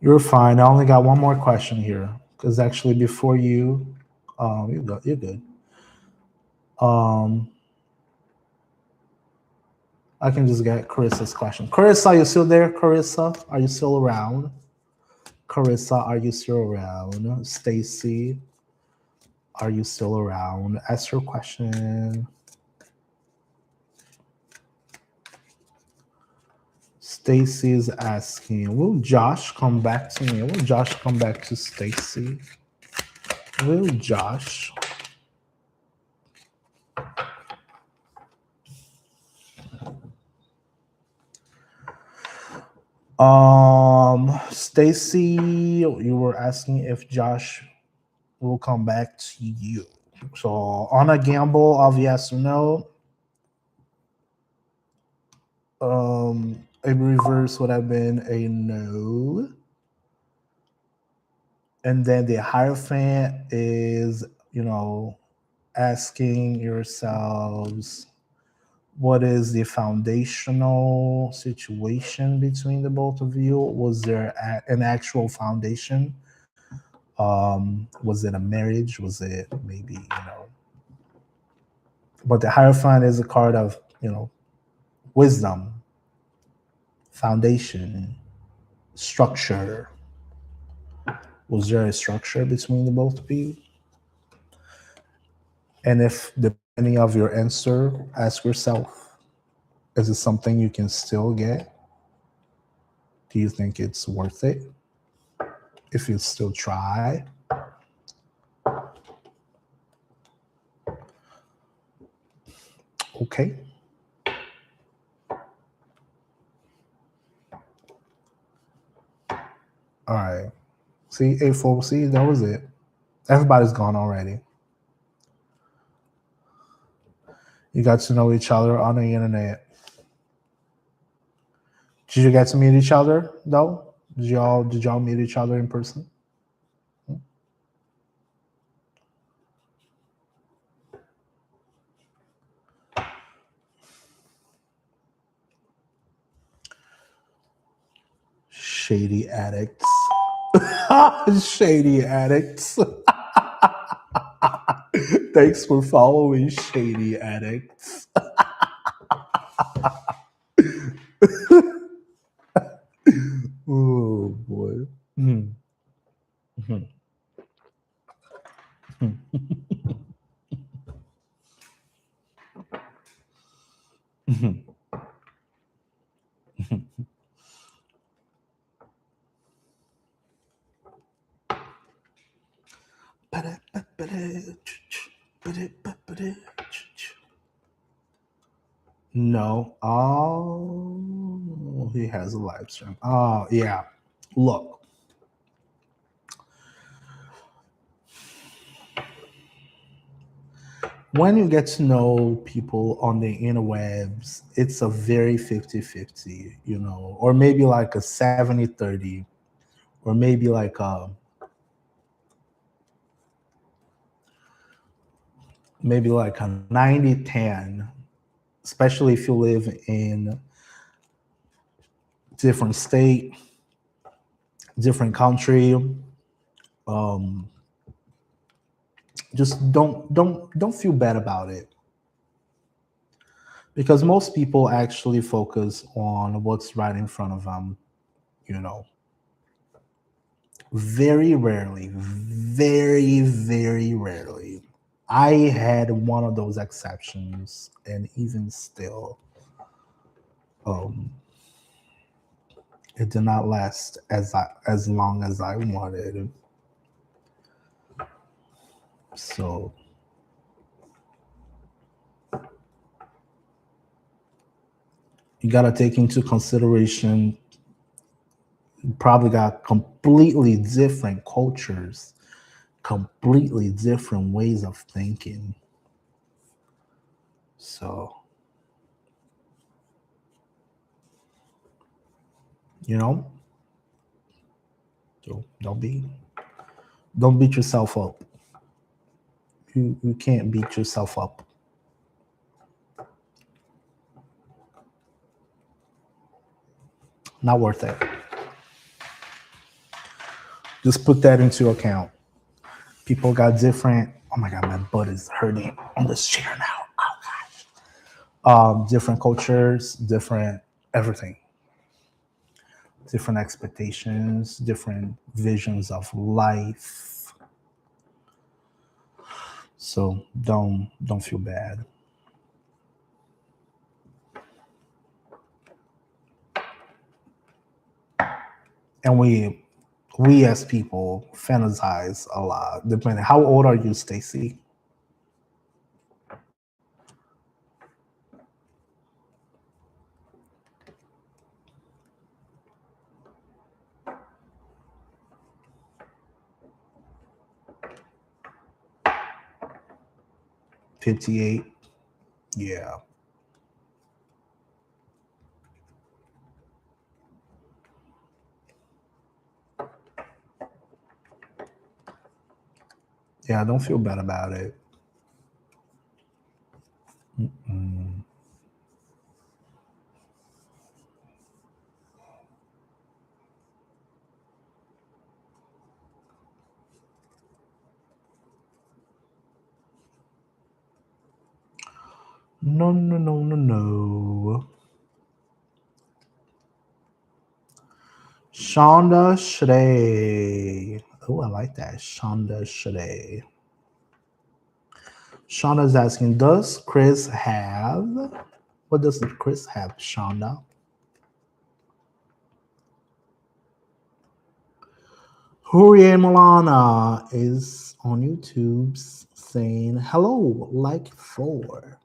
You're fine. I only got one more question here because actually before you, you're good. Um, I can just get Carissa's question. Carissa, are you still there? Carissa, are you still around? Carissa, are you still around? Stacy, are you still around? Ask your question. Stacy is asking, will Josh come back to me? Will Josh come back to Stacy? Will Josh? Stacy, you were asking if Josh will come back to you. So on a gamble of yes or no, a reverse would have been a no. And then the Hierophant is, asking yourselves what is the foundational situation between the both of you? Was there an actual foundation? Was it a marriage? Was it maybe? But the Hierophant is a card of, wisdom, foundation, structure. Was there a structure between the both of you? And if depending of your answer, ask yourself, is it something you can still get? Do you think it's worth it? If you still try? Okay. All right. See, hey folks, see, that was it. Everybody's gone already. You got to know each other on the internet. Did you get to meet each other though? Did y'all meet each other in person? Shady addicts. Shady addicts. Thanks for following, Shady Addicts. Oh boy. Mhm. Mhm. Mhm. No. Oh, he has a live stream. Oh, yeah. Look, when you get to know people on the interwebs, it's a very 50-50, or maybe like a 70-30, or maybe like a 90-10, especially if you live in different state, different country. Um, just don't feel bad about it, because most people actually focus on what's right in front of them. You know, very rarely, very very rarely. I had one of those exceptions, and even still, um, it did not last as long as I wanted. So you got to take into consideration, you probably got completely different cultures, completely different ways of thinking. So, you know, so don't beat yourself up. You can't beat yourself up. Not worth it. Just put that into account. People got different. Oh my god, my butt is hurting on this chair now. Oh gosh. Different cultures, different everything, different expectations, different visions of life. So don't feel bad. And we as people fantasize a lot. Depending, how old are you, Stacy? 58. Yeah. Yeah, don't feel bad about it. Mm. No, no, no, no, no. Shonda Shrey. Oh, I like that. Shonda Shrey. Shonda's asking, does Chris have? What does Chris have, Shonda? Hurie Milana is on YouTube saying, hello, like 4.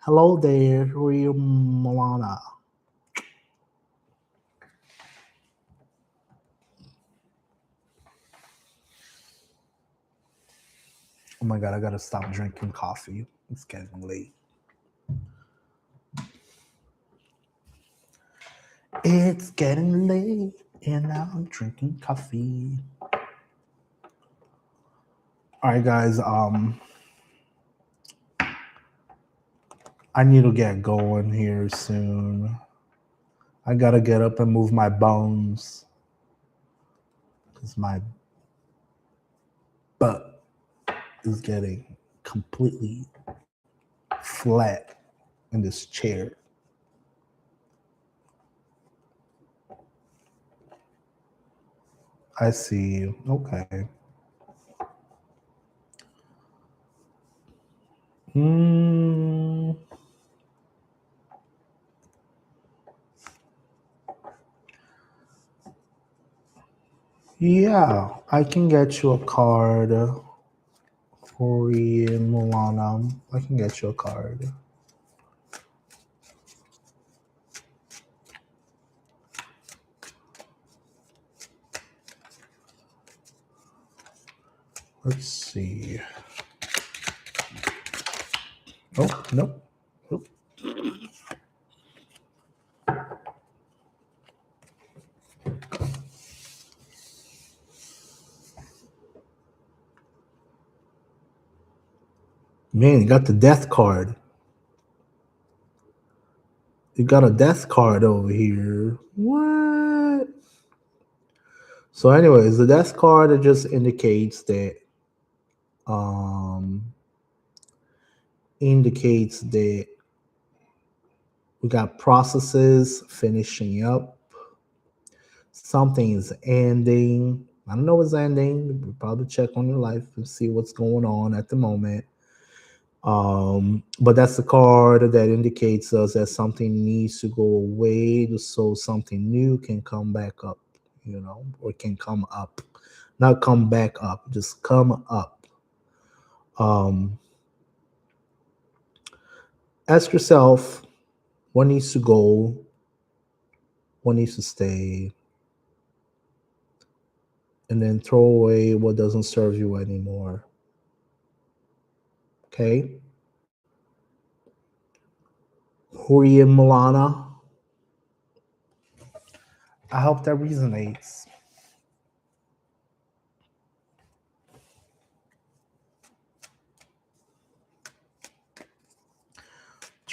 Hello there, Hurie Milana. Oh my god, I gotta stop drinking coffee. It's getting late. It's getting late, and now I'm drinking coffee. All right, guys. I need to get going here soon. I gotta get up and move my bones because my butt is getting completely flat in this chair. I see you. Okay. Mm, yeah, I can get you a card for Milana. I can get you a card. Let's see. Oh, nope. Oh. Man, you got the death card. You got a death card over here. What? So, anyways, the death card, it just um indicates that we got processes finishing up. Something is ending. I don't know what's ending. We'll probably check on your life and see what's going on at the moment. But that's the card that indicates us that something needs to go away so something new can come back up, or can come up. Not come back up, just come up. Ask yourself what needs to go, what needs to stay, and then throw away what doesn't serve you anymore. Okay? Huri and Milana. I hope that resonates.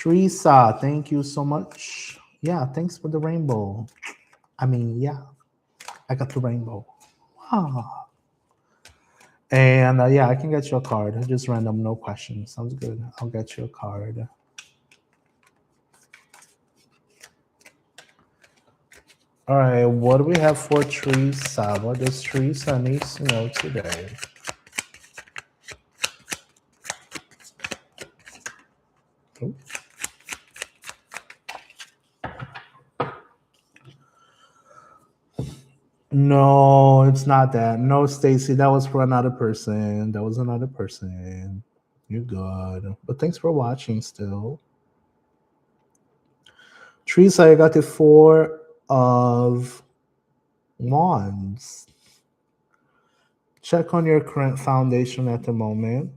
Teresa, thank you so much. Yeah, thanks for the rainbow. I mean, yeah, I got the rainbow. Wow. And yeah, I can get you a card. Just random, no questions. Sounds good. I'll get you a card. All right, what do we have for Teresa? What does Teresa need to know today? Oh. No, it's not that. No, Stacy, that was for another person. That was another person. You're good. But thanks for watching still. Teresa, I got the 4 of Wands. Check on your current foundation at the moment.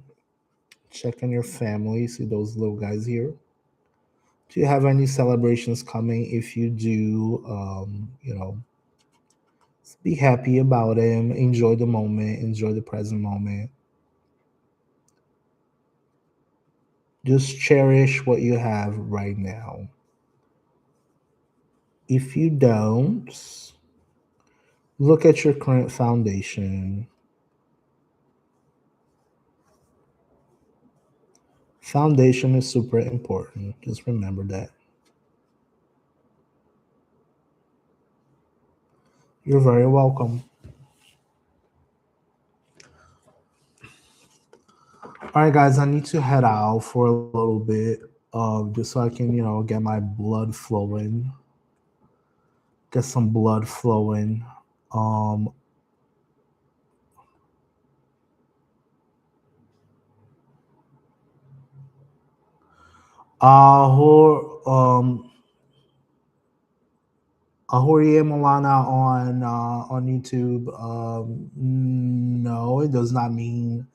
Check on your family. See those little guys here? Do you have any celebrations coming? If you do, be happy about them. Enjoy the moment. Enjoy the present moment. Just cherish what you have right now. If you don't, look at your current foundation. Foundation is super important. Just remember that. You're very welcome. All right, guys, I need to head out for a little bit, just so I can, get my blood flowing, get some blood flowing. Um, um, Ahorie Milana on YouTube. No, it does not mean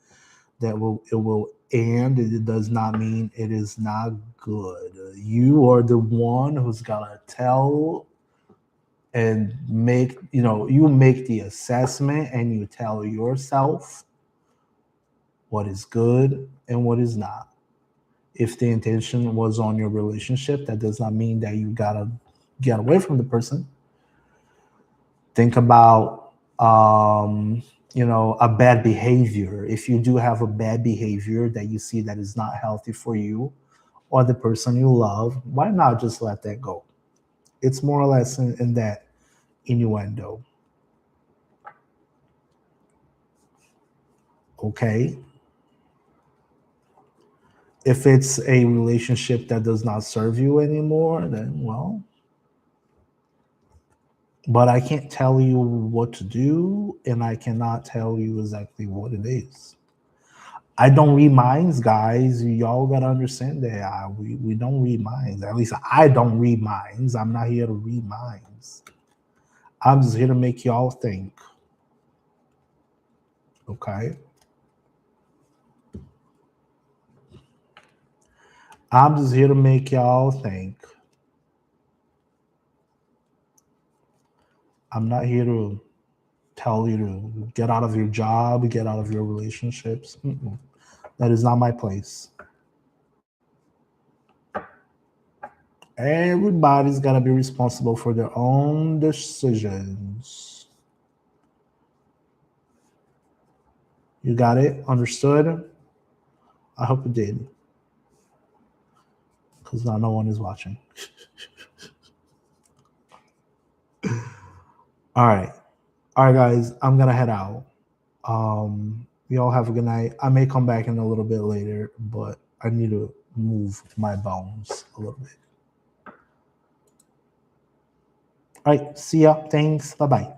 that it will end. It does not mean it is not good. You are the one who's gotta tell and make you make the assessment and you tell yourself what is good and what is not. If the intention was on your relationship, that does not mean that you gotta get away from the person. Think about a bad behavior. If you do have a bad behavior that you see that is not healthy for you or the person you love, why not just let that go? It's more or less in that innuendo. Okay. If it's a relationship that does not serve you anymore, then well, but I can't tell you what to do, and I cannot tell you exactly what it is. I don't read minds, guys. Y'all gotta understand that we don't read minds. At least I don't read minds. I'm not here to read minds. I'm just here to make y'all think. Okay? I'm just here to make y'all think. I'm not here to tell you to get out of your job, get out of your relationships. That is not my place. Everybody's got to be responsible for their own decisions. You got it? Understood? I hope you did. Because now no one is watching. All right. All right, guys. I'm going to head out. Y'all have a good night. I may come back in a little bit later, but I need to move my bones a little bit. All right. See ya. Thanks. Bye-bye.